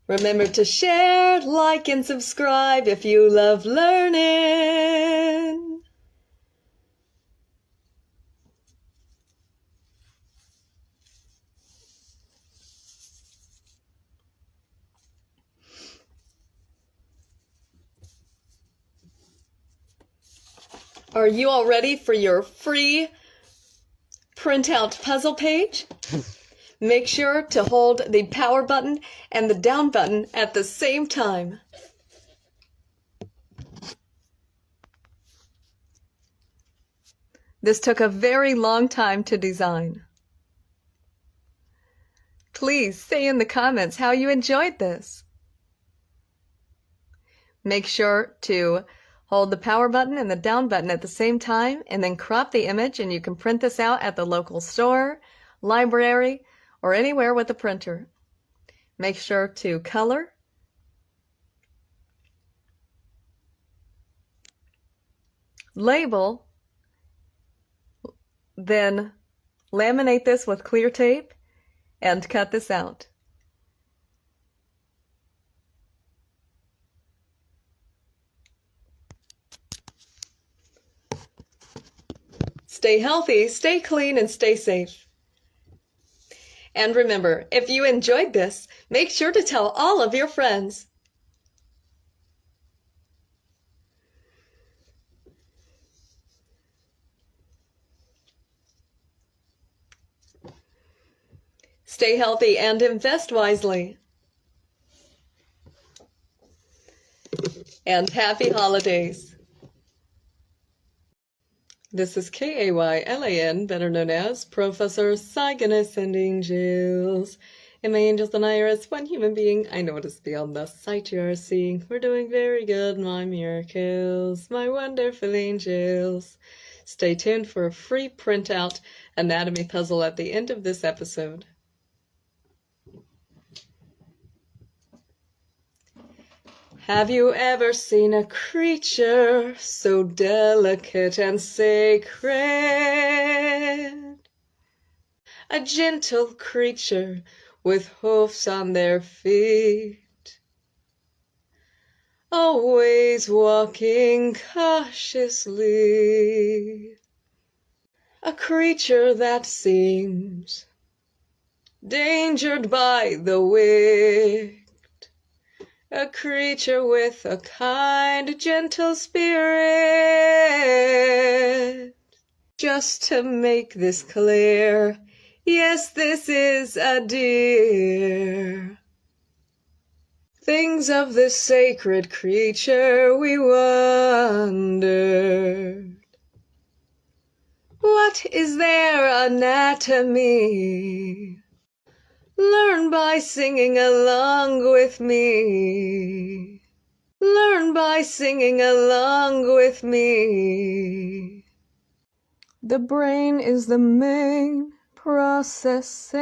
Remember to share, like, and subscribe if you love learning. Are you all ready for your free printout puzzle page? Make sure to hold the power button and the down button at the same time. This took a very long time to design. Please say in the comments how you enjoyed this. Make sure to hold the power button and the down button at the same time, and then crop the image, and you can print this out at the local store, library, or anywhere with a printer. Make sure to color, label, then laminate this with clear tape and cut this out. Stay healthy, stay clean, and stay safe. And remember, if you enjoyed this, make sure to tell all of your friends. Stay healthy and invest wisely. And happy holidays. This is Kaylan, better known as Professor Cygnus and Angels. And my angels and I are as one human being. I notice beyond the sight you are seeing. We're doing very good, my miracles, my wonderful angels. Stay tuned for a free printout anatomy puzzle at the end of this episode. Have you ever seen a creature so delicate and sacred? A gentle creature with hoofs on their feet, always walking cautiously. A creature that seems endangered by the wicked. A creature with a kind, gentle spirit. Just to make this clear, yes, this is a deer. Things of this sacred creature we wondered. What is their anatomy? Learn by singing along with me. Learn by singing along with me. The brain is the main processing,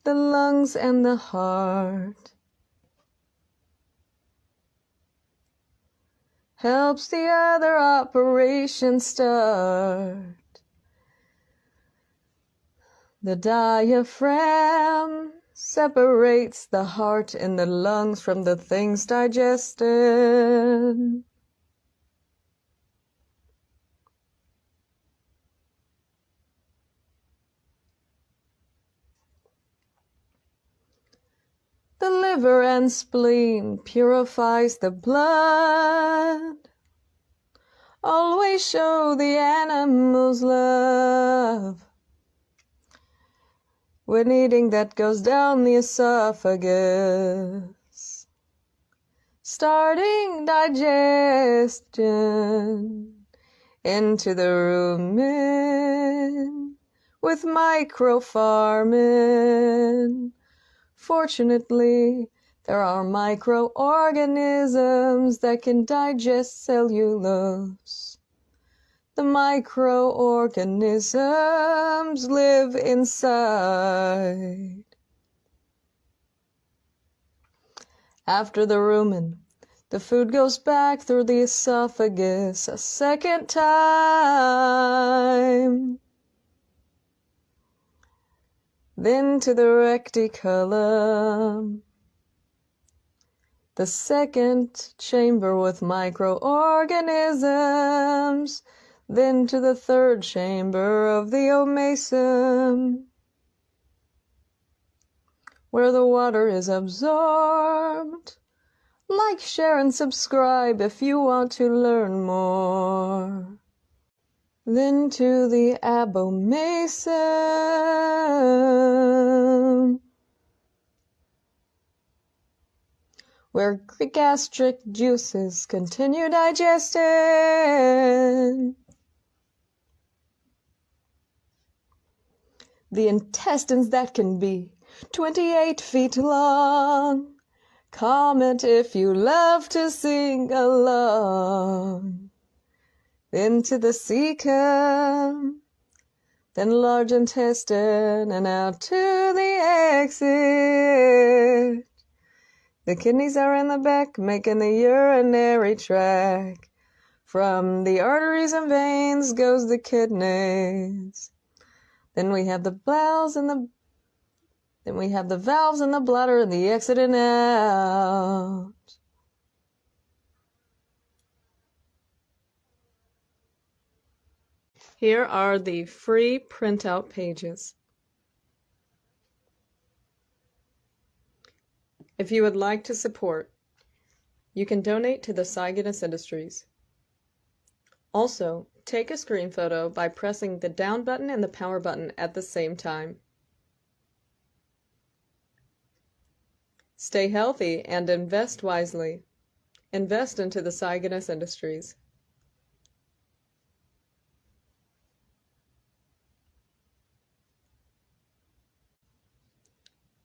the lungs and the heart. Helps the other operation start. The diaphragm separates the heart and the lungs from the things digested. The liver and spleen purifies the blood. Always show the animals love. When eating, that goes down the esophagus, starting digestion into the rumen with microfarmin. Fortunately, there are microorganisms that can digest cellulose. The microorganisms live inside. After the rumen, the food goes back through the esophagus a second time. Then to the reticulum, the second chamber with microorganisms. Then to the third chamber of the omasum, where the water is absorbed. Like, share, and subscribe if you want to learn more. Then to the abomasum, where gastric juices continue digesting. The intestines that can be 28 feet long Comment if you love to sing along. Into the sea come, then large intestine, and out to the exit. The kidneys are in the back, making the urinary tract. From the arteries and veins goes the kidneys. Then we have the valves and the bladder and the exit and out. Here are the free printout pages. If you would like to support, you can donate to the Cygnus Industries. Also, take a screen photo by pressing the down button and the power button at the same time. Stay healthy and invest wisely. Invest into the Cygnus Industries.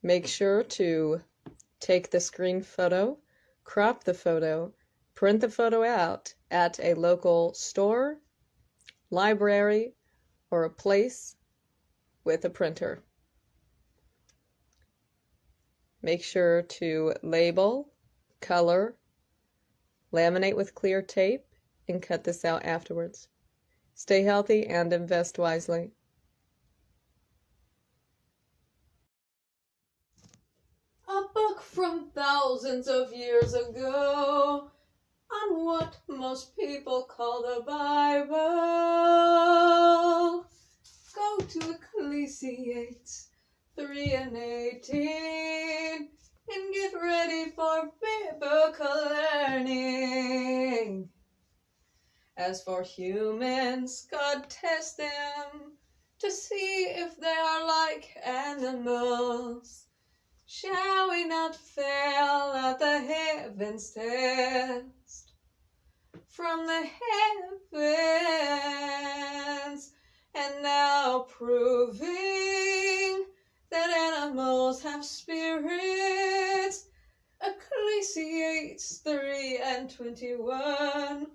Make sure to take the screen photo, crop the photo, print the photo out at a local store, library, or a place with a printer. Make sure to label, color, laminate with clear tape, and cut this out afterwards. Stay healthy and invest wisely. A book from thousands of years ago on what most people call the Bible. Go to Ecclesiastes 3 and 18 and get ready for biblical learning. As for humans, God tests them to see if they are like animals. Shall we not fail at the heavens test? From the heavens, and now proving that animals have spirits. Ecclesiastes 3 and 21.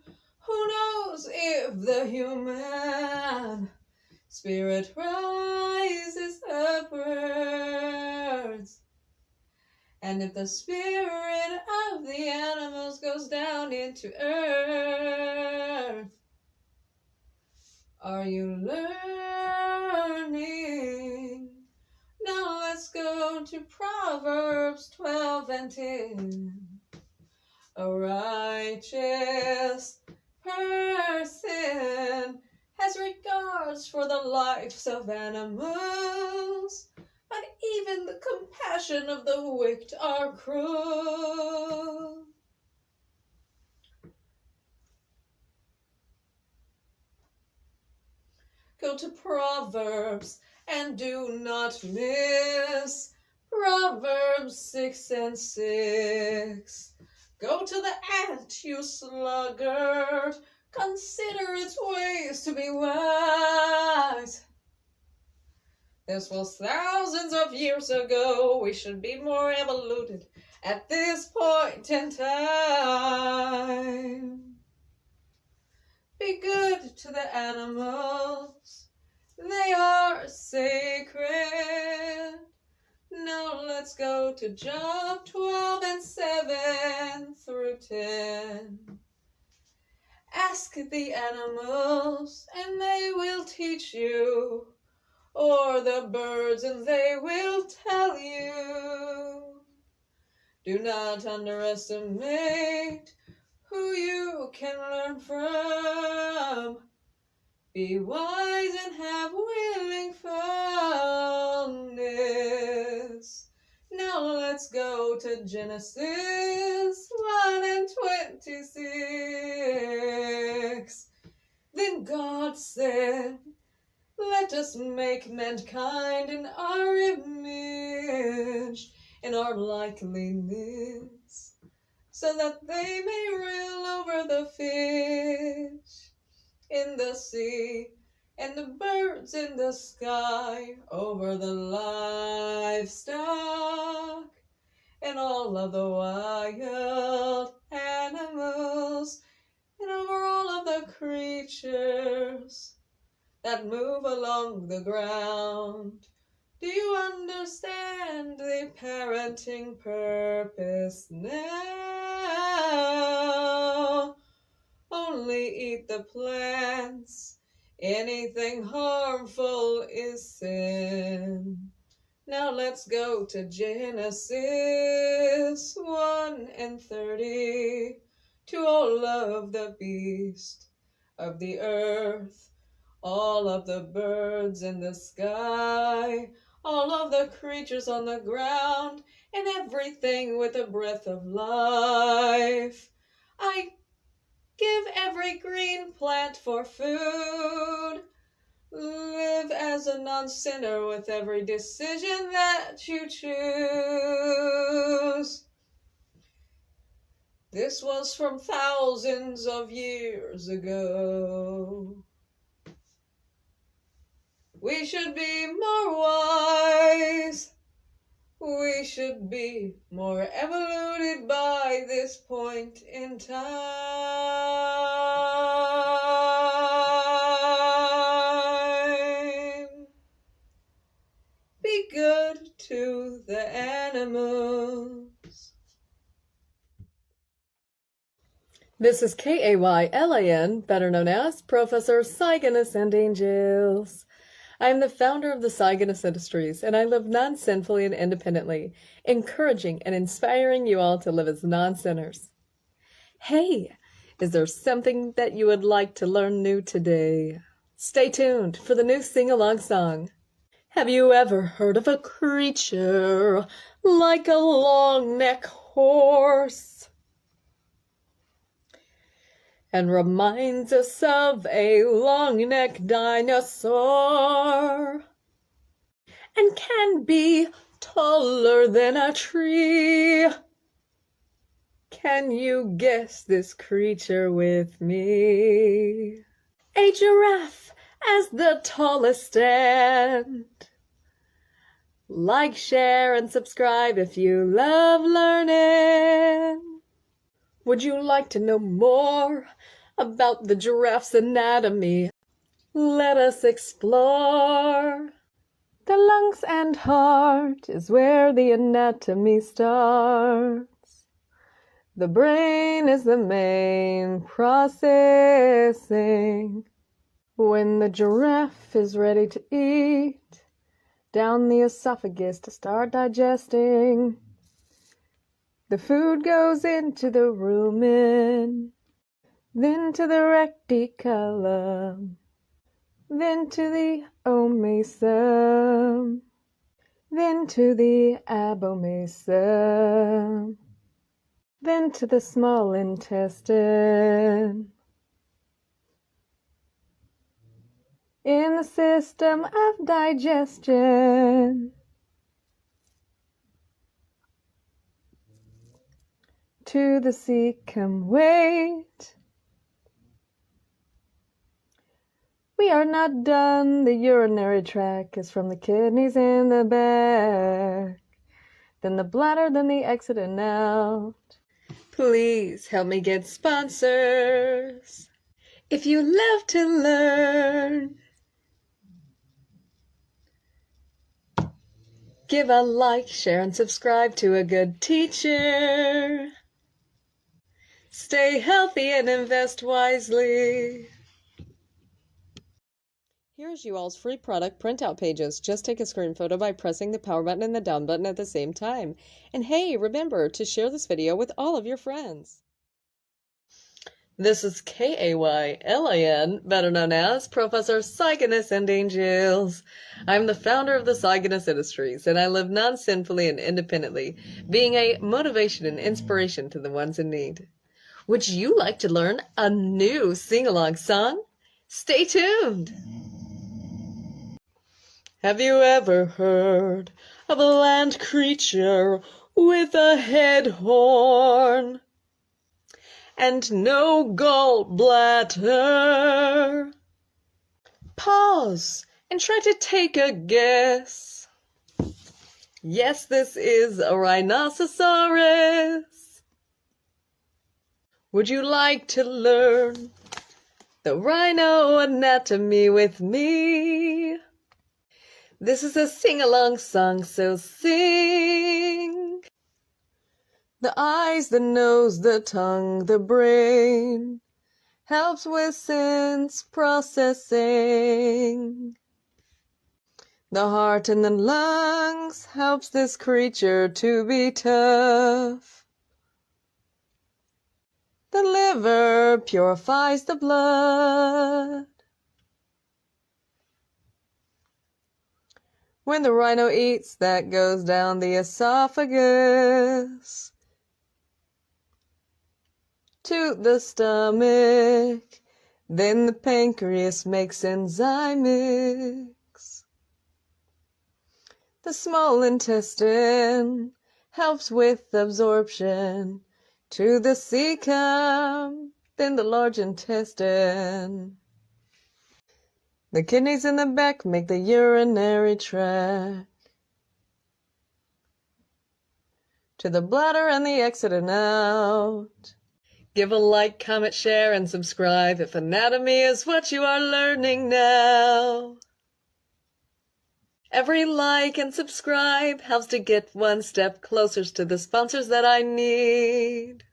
Who knows if the human spirit rises upwards? And if the spirit of the animals goes down into earth? Are you learning? Now let's go to Proverbs 12 and 10. A righteous person has regards for the lives of animals, but even the compassion of the wicked are cruel. Go to Proverbs and do not miss Proverbs 6 and 6. Go to the ant, you sluggard, consider its ways to be wise. This was thousands of years ago. We should be more evoluted at this point in time. Be good to the animals. They are sacred. Now let's go to Job 12 and 7 through 10. Ask the animals and they will teach you, or the birds and they will tell you. Do not underestimate who you can learn from. Be wise and have willing fondness. Now let's go to Genesis 1 and 26. Then God said, let us make mankind in our image, in our likeness, so that they may rule over the fish in the sea and the birds in the sky, over the livestock and all of the wild animals, and over all of the creatures that move along the ground. Do you understand the parenting purpose now? Only eat the plants. Anything harmful is sin. Now let's go to Genesis 1 and 30. To all of the beasts of the earth, all of the birds in the sky, all of the creatures on the ground, and everything with a breath of life. I give every green plant for food. Live as a non-sinner with every decision that you choose. This was from thousands of years ago. We should be more wise. We should be more evoluted by this point in time. Be good to the animals. This is Kaylan, better known as Professor Cygnus and Angels. I am the founder of the Cygnus Industries, and I live non-sinfully and independently, encouraging and inspiring you all to live as non-sinners. Hey, is there something that you would like to learn new today? Stay tuned for the new sing-along song. Have you ever heard of a creature like a long-neck horse? And reminds us of a long-necked dinosaur, and can be taller than a tree. Can you guess this creature with me? A giraffe as the tallest stand. Like, share, and subscribe if you love learning. Would you like to know more about the giraffe's anatomy? Let us explore. The lungs and heart is where the anatomy starts. The brain is the main processing. When the giraffe is ready to eat, down the esophagus to start digesting. The food goes into the rumen, then to the reticulum, then to the omasum, then to the abomasum, then to the small intestine. In the system of digestion, to the cecum wait. We are not done. The urinary tract is from the kidneys in the back, then the bladder, then the exit and out. Please help me get sponsors. If you love to learn, give a like, share, and subscribe to a good teacher. Stay healthy and invest wisely. Here's you all's free product printout pages. Just take a screen photo by pressing the power button and the down button at the same time. And hey, remember to share this video with all of your friends. This is Kaylan, better known as Professor Cygnus and Angels. I'm the founder of the Cygnus Industries, and I live non-sinfully and independently, being a motivation and inspiration to the ones in need. Would you like to learn a new sing-along song? Stay tuned! Have you ever heard of a land creature with a head horn and no gallbladder? Pause and try to take a guess. Yes, this is a rhinoceros. Would you like to learn the rhino anatomy with me? This is a sing-along song, so sing. The eyes, the nose, the tongue, the brain helps with sense processing. The heart and the lungs helps this creature to be tough. The liver purifies the blood. When the rhino eats, that goes down the esophagus to the stomach. Then the pancreas makes enzyme mix. The small intestine helps with absorption to the cecum, then the large intestine. The kidneys in the back make the urinary tract to the bladder and the exit and out. Give a like, comment, share, and subscribe if anatomy is what you are learning now. Every like and subscribe helps to get one step closer to the sponsors that I need.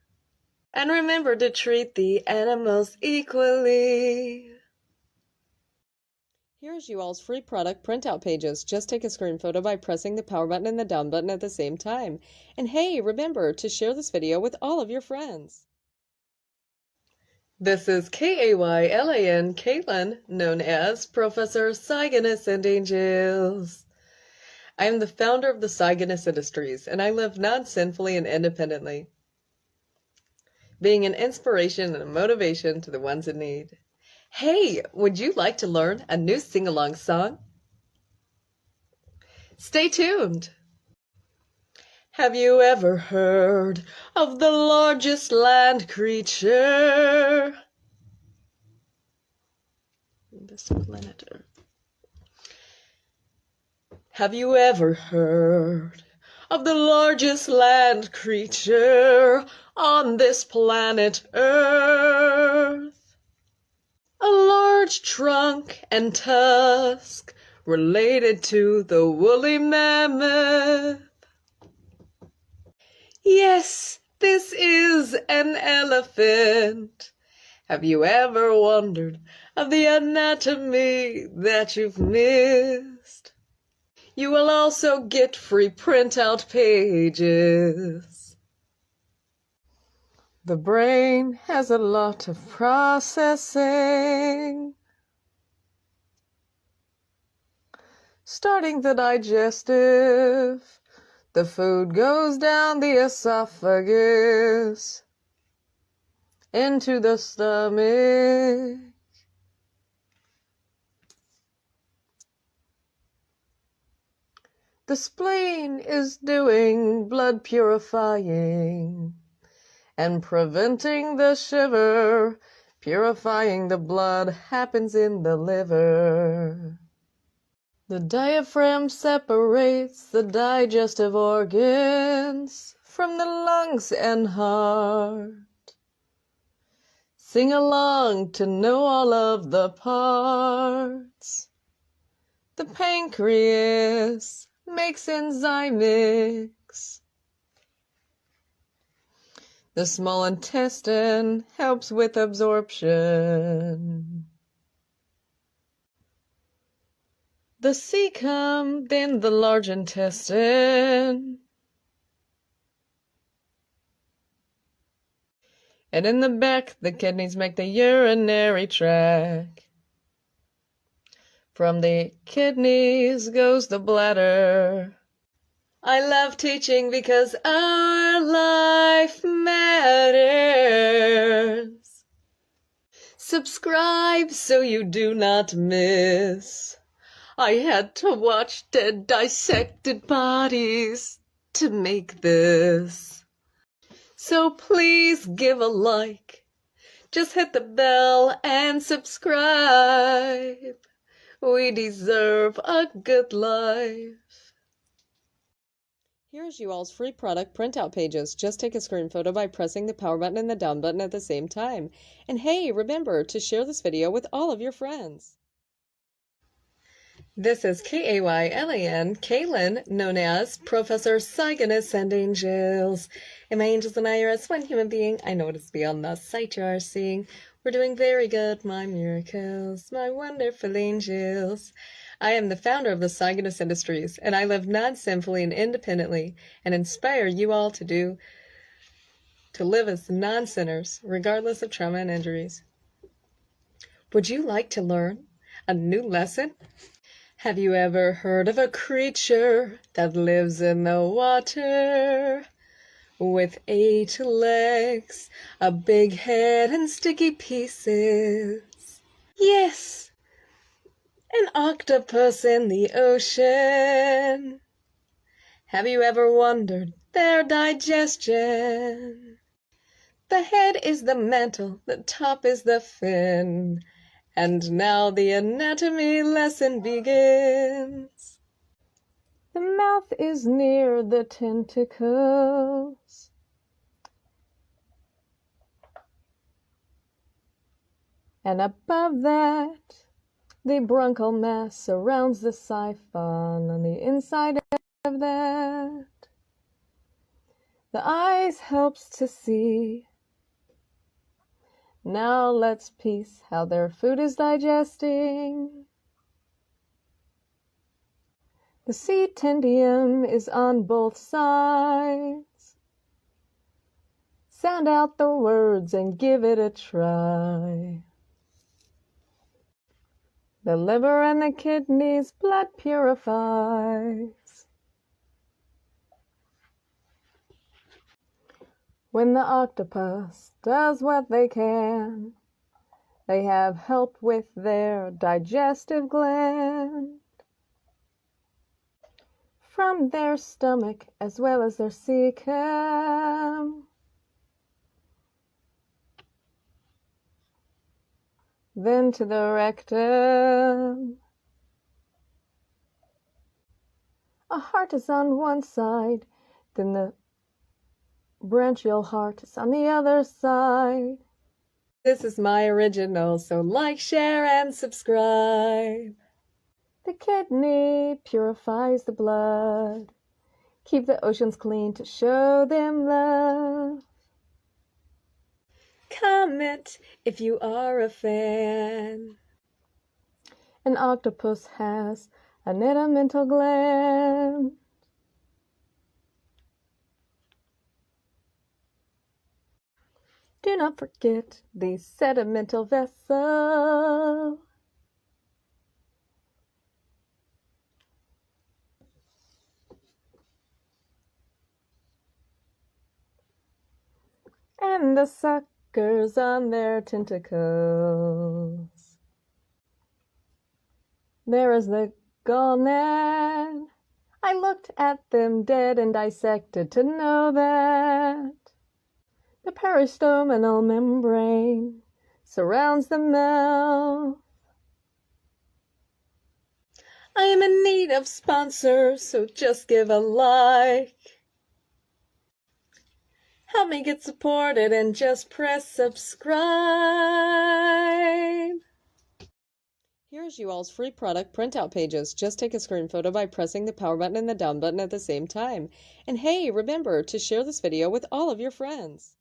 And remember to treat the animals equally. Here's you all's free product printout pages. Just take a screen photo by pressing the power button and the down button at the same time. And hey, remember to share this video with all of your friends. This is Kaylan, Caitlin, known as Professor Cygnus and Angels. I am the founder of the Cygnus Industries, and I live non-sinfully and independently, being an inspiration and a motivation to the ones in need. Hey, would you like to learn a new sing-along song? Stay tuned! Have you ever heard of the largest land creature? This planet Earth. Have you ever heard of the largest land creature on this planet Earth? A large trunk and tusk related to the woolly mammoth. Yes, this is an elephant. Have you ever wondered of the anatomy that you've missed? You will also get free printout pages. The brain has a lot of processing, starting the digestive. The food goes down the esophagus into the stomach. The spleen is doing blood purifying and preventing the shiver. Purifying the blood happens in the liver. The diaphragm separates the digestive organs from the lungs and heart. Sing along to know all of the parts. The pancreas makes enzyme mix. The small intestine helps with absorption. The cecum, then the large intestine. And in the back, the kidneys make the urinary tract. From the kidneys goes the bladder. I love teaching because our life matters. Subscribe so you do not miss. I had to watch dead dissected bodies to make this. So please give a like. Just hit the bell and subscribe. We deserve a good life. Here's you all's free product printout pages. Just take a screen photo by pressing the power button and the down button at the same time. And hey, remember to share this video with all of your friends. This is Kaylan, Kaylin, known as Professor Cygnus and Angels. And my angels and I are as one human being. I know it is beyond the sight you are seeing. We're doing very good, my miracles, my wonderful angels. I am the founder of the Cygnus Industries, and I live non-sinfully and independently, and inspire you all to live as non-sinners, regardless of trauma and injuries. Would you like to learn a new lesson? Have you ever heard of a creature that lives in the water? With 8 legs, a big head, and sticky pieces. Yes, an octopus in the ocean. Have you ever wondered their digestion? The head is the mantle, the top is the fin. And now the anatomy lesson begins. The mouth is near the tentacles. And above that, the bronchial mass surrounds the siphon on the inside of that. The eyes helps to see. Now let's piece how their food is digesting. The C-tendium is on both sides. Sound out the words and give it a try. The liver and the kidneys blood purifies. When the octopus does what they can, they have help with their digestive gland. From their stomach as well as their cecum. Then to the rectum. A heart is on one side, then the branchial heart is on the other side. This is my original, so like, share, and subscribe. The kidney purifies the blood. Keep the oceans clean to show them love. Comment if you are a fan. An octopus has an elemental gland. Do not forget the sedimental vessel. And the suckers on their tentacles. There is the gallnad. I looked at them dead and dissected to know that. The peristominal membrane surrounds the mouth. I am in need of sponsors, so just give a like. Help me get supported and just press subscribe. Here's you all's free product printout pages. Just take a screen photo by pressing the power button and the down button at the same time. And hey, remember to share this video with all of your friends.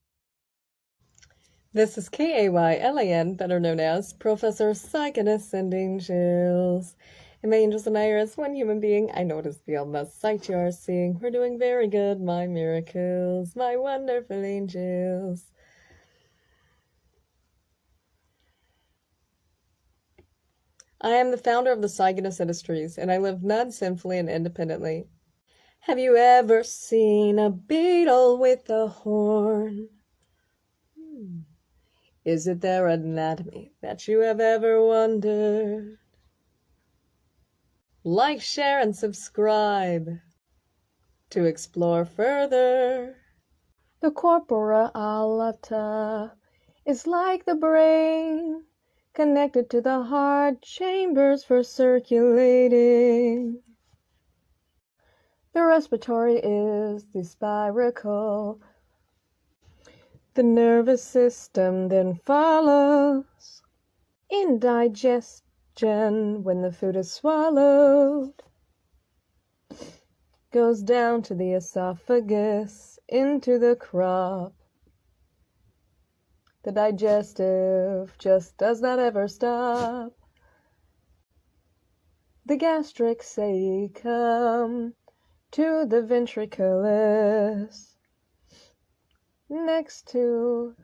This is Kaylan, better known as Professor Cygnus and Angels. And my angels and I are as one human being. I know it is beyond the sight you are seeing. We're doing very good, my miracles, my wonderful angels. I am the founder of the Cygnus Industries, and I live non-sinfully and independently. Have you ever seen a beetle with a horn? Is it their anatomy that you have ever wondered? Like, share, and subscribe to explore further. The corpora allata is like the brain, connected to the heart chambers for circulating. The respiratory is the spiracle. The nervous system then follows. Indigestion, when the food is swallowed, goes down to the esophagus, into the crop. The digestive just does not ever stop. The gastric cecum to the ventriculus, next to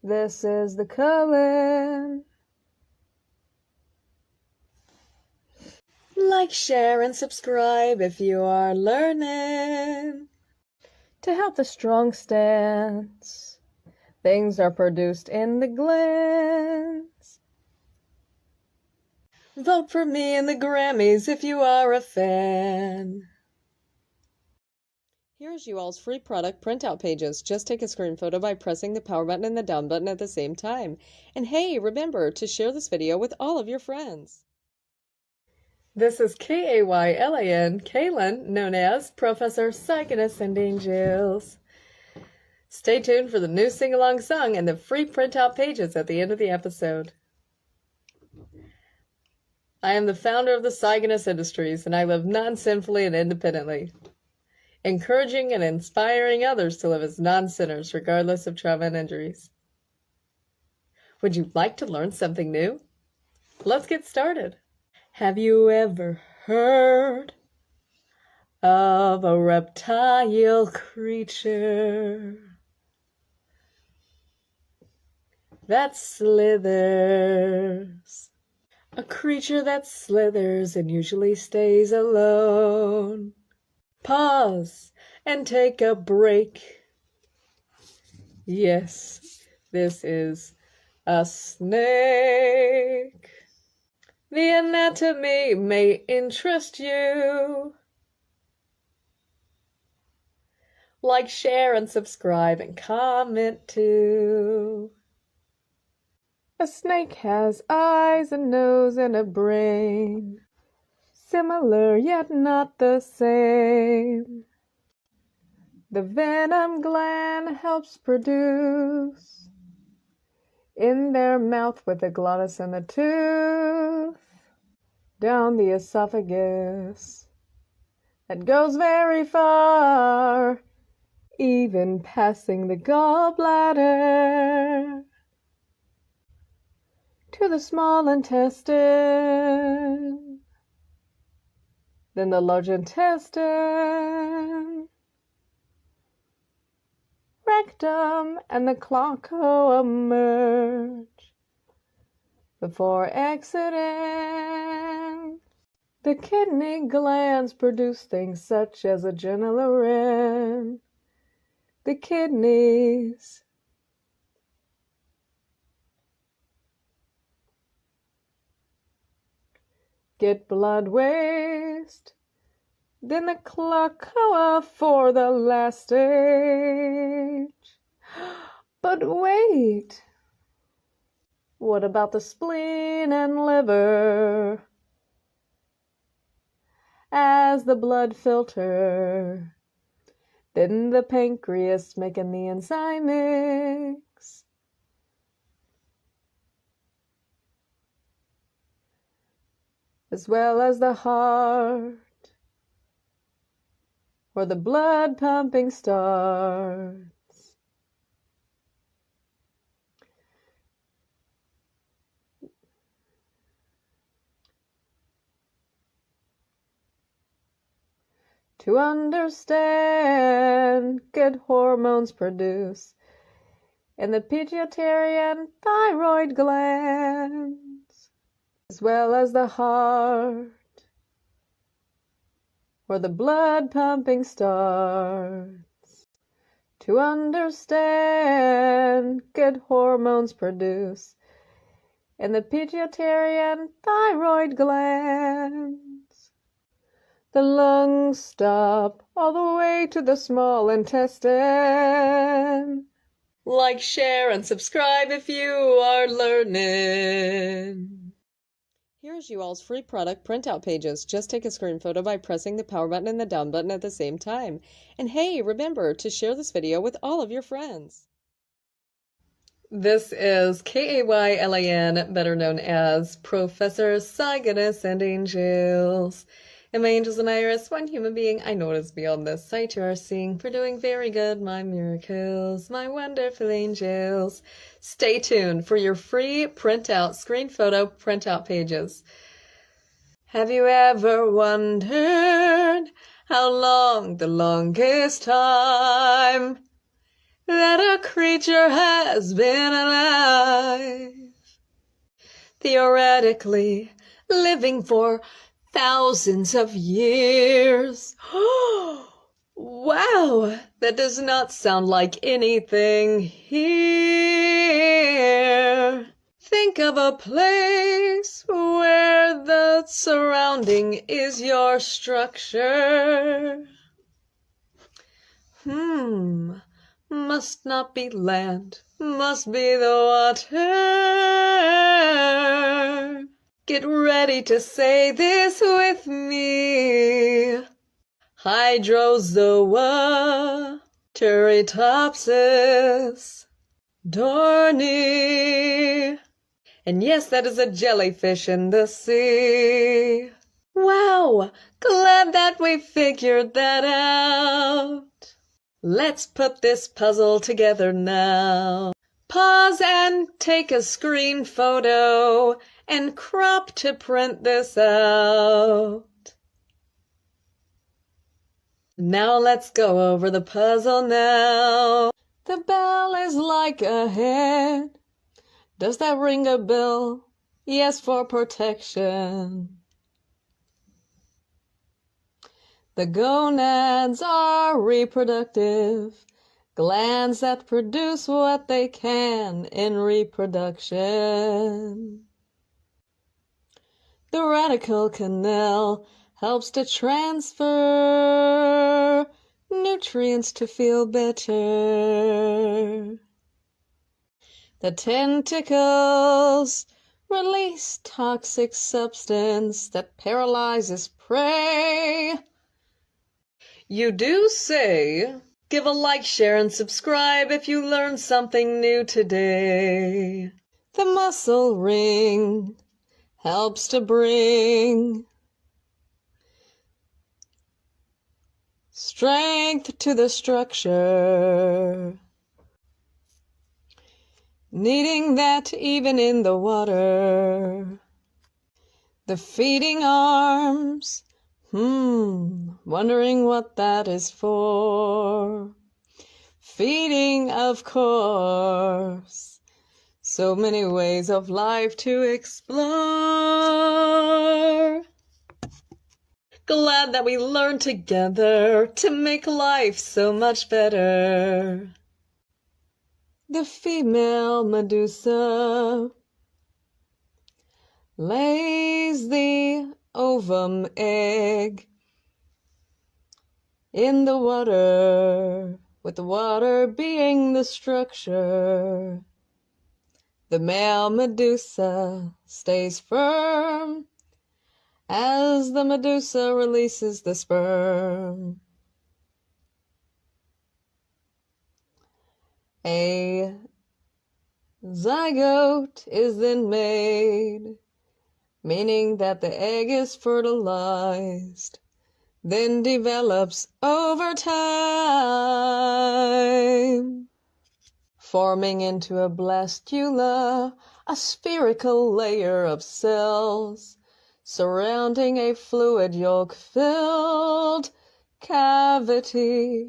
this is the colon. Like, share, and subscribe if you are learning. To help the strong stance, things are produced in the glands. Vote for me in the Grammys if you are a fan. Here's you all's free product printout pages. Just take a screen photo by pressing the power button and the down button at the same time. And hey, remember to share this video with all of your friends. This is Kaylan, Kaylin, known as Professor Cygnus and Angels. Stay tuned for the new sing-along song and the free printout pages at the end of the episode. I am the founder of the Cygnus Industries, and I live non-sinfully and independently, encouraging and inspiring others to live as non-sinners regardless of trauma and injuries. Would you like to learn something new? Let's get started. Have you ever heard of a reptile creature that slithers? A creature that slithers and usually stays alone. Pause and take a break. Yes, this is a snake. The anatomy may interest you. Like, share, and subscribe, and comment too. A snake has eyes, a nose, and a brain. Similar yet not the same. The venom gland helps produce in their mouth with the glottis and the tooth, down the esophagus, that goes very far, even passing the gallbladder, to the small intestine, then the large intestine, rectum, and the cloaca emerge before exiting. The kidney glands produce things such as adrenal urine. The kidneys get blood waste. Then the cloaca for the last stage. But wait, what about the spleen and liver? As the blood filter, then the pancreas making the enzyme mix. As well as the heart, where the blood pumping starts. To understand, good hormones produce in the pituitary and thyroid glands, as well as the heart, where the blood pumping starts. To understand, good hormones produce in the pituitary and thyroid glands. The lungs stop all the way to the small intestine. Like, share, and subscribe if you are learning. Here's you all's free product printout pages. Just take a screen photo by pressing the power button and the down button at the same time. And hey, remember to share this video with all of your friends. This is Kaylan, better known as Professor Cygnus and Angels. And my angels and Iris, one human being I notice beyond this sight you are seeing, for doing very good, my miracles, my wonderful angels. Stay tuned for your free printout, screen photo printout pages. Have you ever wondered how long the longest time that a creature has been alive? Theoretically, living for thousands of years. Wow, that does not sound like anything here. Think of a place where the surrounding is your structure. Must not be land, must be the water. Get ready to say this with me. Hydrozoa, Turritopsis, Dorney. And yes, that is a jellyfish in the sea. Wow, glad that we figured that out. Let's put this puzzle together now. Pause and take a screen photo and crop to print this out. Now let's go over the puzzle now. The bell is like a head. Does that ring a bell? Yes, for protection. The gonads are reproductive glands that produce what they can in reproduction. The radical canal helps to transfer nutrients to feel better. The tentacles release toxic substance that paralyzes prey. You do say, give a like, share, and subscribe if you learned something new today. The muscle ring helps to bring strength to the structure, needing that even in the water. The feeding arms, wondering what that is for. Feeding, of course. So many ways of life to explore. Glad that we learned together to make life so much better. The female Medusa lays the ovum egg in the water, with the water being the structure. The male Medusa stays firm as the Medusa releases the sperm. A zygote is then made, meaning that the egg is fertilized, then develops over time, forming into a blastula, a spherical layer of cells surrounding a fluid yolk-filled cavity.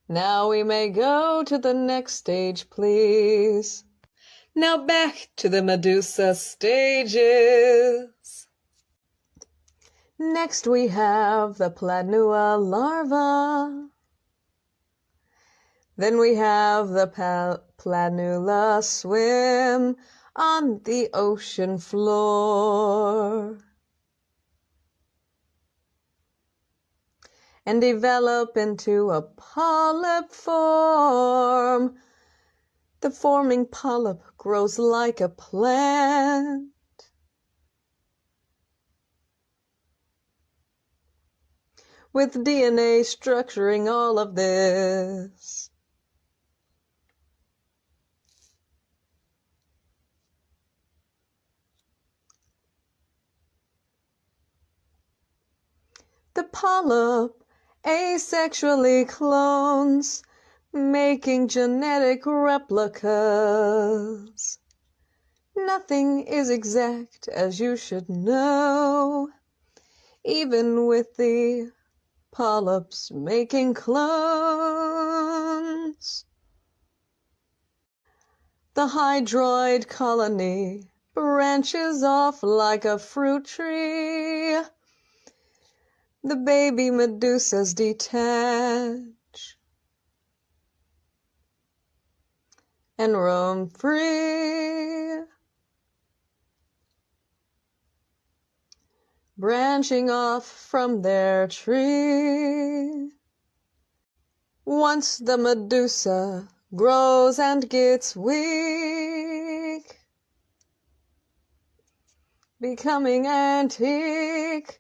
Now we may go to the next stage, please. Now back to the Medusa stages. Next we have the planula larva. Then we have the planula swim on the ocean floor and develop into a polyp form. The forming polyp grows like a plant. With DNA structuring all of this. The polyp asexually clones, making genetic replicas. Nothing is exact, as you should know, even with the polyps making clones. The hydroid colony branches off like a fruit tree. The baby medusas detach and roam free, branching off from their tree. Once the medusa grows and gets weak, becoming antique,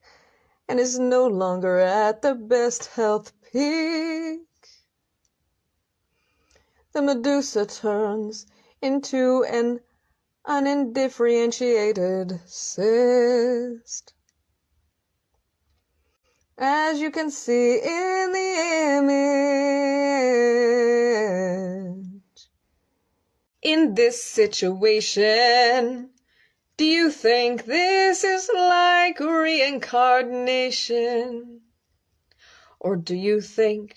and is no longer at the best health peak, the medusa turns into an undifferentiated cyst. As you can see in the image. In this situation, do you think this is like reincarnation? Or do you think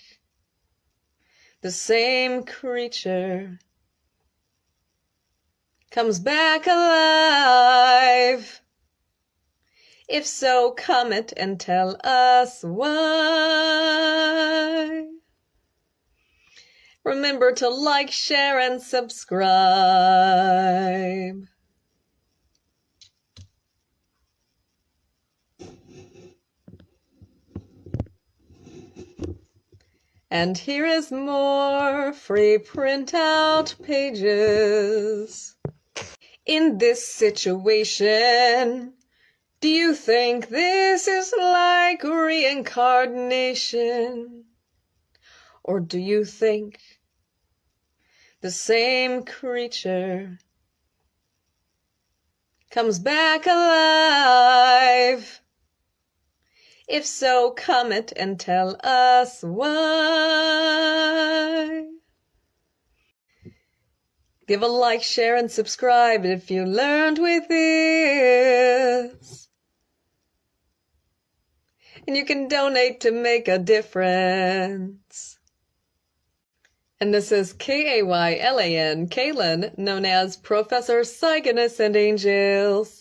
the same creature comes back alive? If so, comment and tell us why. Remember to like, share, and subscribe. And here is more free printout pages. In this situation, do you think this is like reincarnation? Or do you think the same creature comes back alive? If so, comment and tell us why. Give a like, share, and subscribe if you learned with this. And you can donate to make a difference. And this is Kaylan, Kaylin, known as Professor Cygnus and Angels.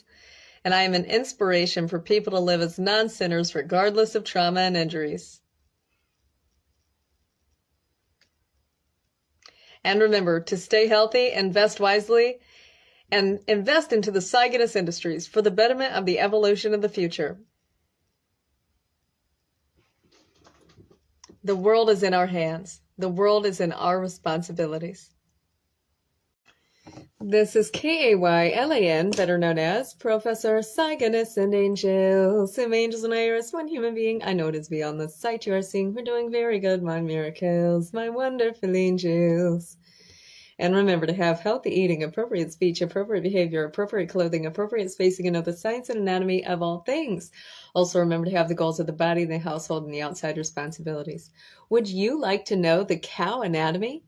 And I am an inspiration for people to live as non-sinners regardless of trauma and injuries. And remember to stay healthy, invest wisely, and invest into the Cygnus industries for the betterment of the evolution of the future. The world is in our hands. The world is in our responsibilities. This is Kaylan, better known as Professor Cygnus and Angels. Some angels and iris, one human being. I know it is beyond the sight you are seeing. We're doing very good, my miracles, my wonderful angels. And remember to have healthy eating, appropriate speech, appropriate behavior, appropriate clothing, appropriate spacing, and know the science and anatomy of all things. Also remember to have the goals of the body, the household, and the outside responsibilities. Would you like to know the cow anatomy?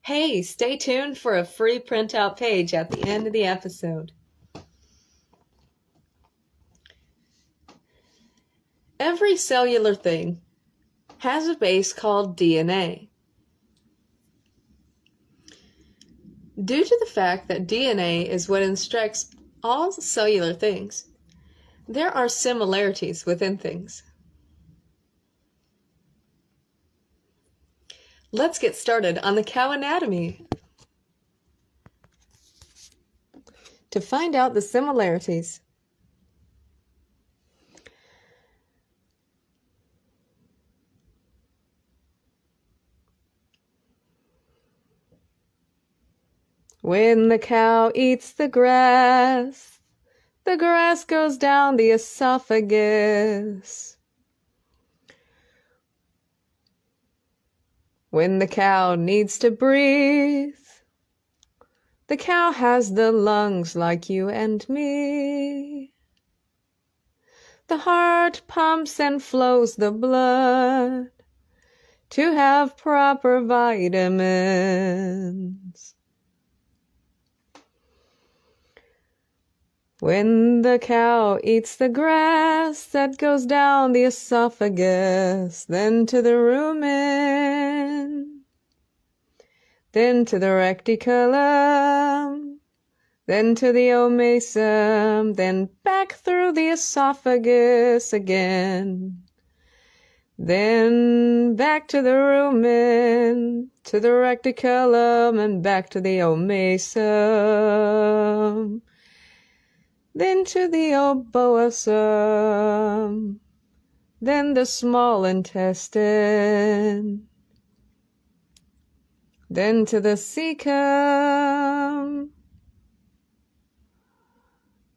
Hey, stay tuned for a free printout page at the end of the episode. Every cellular thing has a base called DNA. Due to the fact that DNA is what instructs all cellular things, there are similarities within things. Let's get started on the cow anatomy. To find out the similarities, When the cow eats the grass goes down the esophagus. When the cow needs to breathe, the cow has the lungs like you and me. The heart pumps and flows the blood to have proper vitamins. When the cow eats the grass that goes down the esophagus, then to the rumen, then to the reticulum, then to the omasum, then back through the esophagus again. Then back to the rumen, to the reticulum, and back to the omasum. Then to the oboasum, then the small intestine, then to the cecum,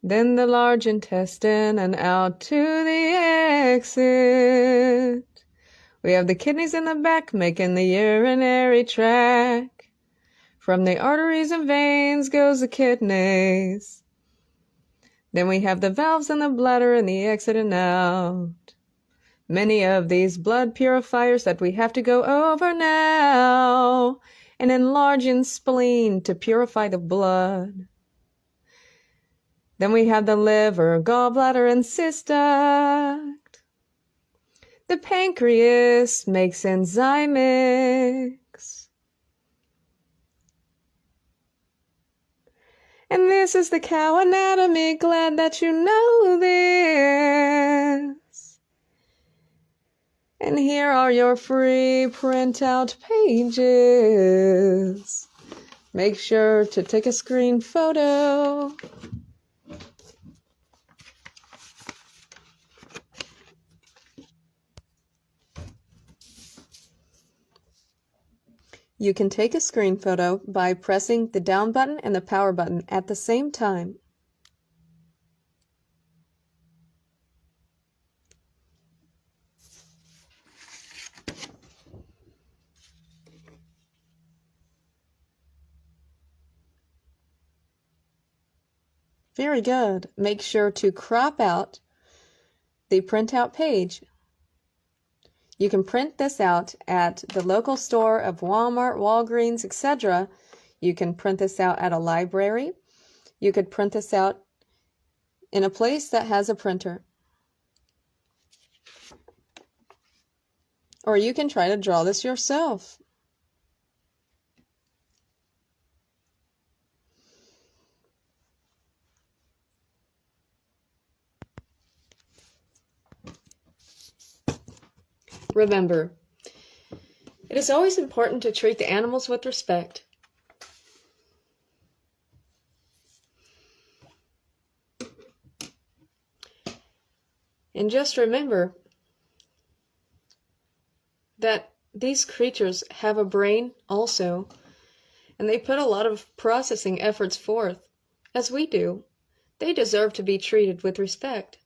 then the large intestine, and out to the exit. We have the kidneys in the back making the urinary tract. From the arteries and veins goes the kidneys. Then we have the valves in the bladder and the exit and out. Many of these blood purifiers that we have to go over now. An enlarging spleen to purify the blood. Then we have the liver, gallbladder, and cyst duct. The pancreas makes enzymics. And this is the cow anatomy, glad that you know this. And here are your free printout pages. Make sure to take a screen photo. You can take a screen photo by pressing the down button and the power button at the same time. Very good. Make sure to crop out the printout page. You can print this out at the local store of Walmart, Walgreens, etc. You can print this out at a library. You could print this out in a place that has a printer. Or you can try to draw this yourself. Remember, it is always important to treat the animals with respect. And just remember that these creatures have a brain also, and they put a lot of processing efforts forth, as we do. They deserve to be treated with respect.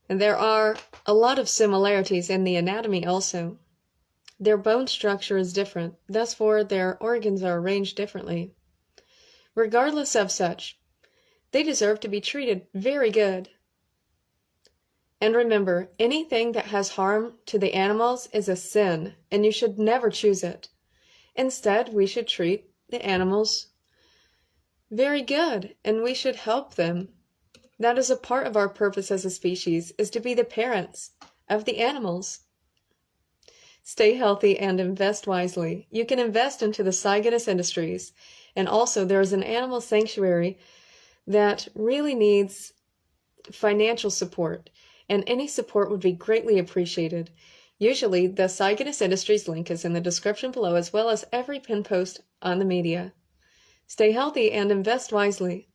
And there are a lot of similarities in the anatomy also. Their bone structure is different, therefore their organs are arranged differently. Regardless of such, they deserve to be treated very good. And remember, anything that has harm to the animals is a sin, and you should never choose it. Instead, we should treat the animals very good, and we should help them. That is a part of our purpose as a species, is to be the parents of the animals. Stay healthy and invest wisely. You can invest into the Cygnus Industries, and also there is an animal sanctuary that really needs financial support, and any support would be greatly appreciated. Usually, the Cygnus Industries link is in the description below, as well as every pin post on the media. Stay healthy and invest wisely.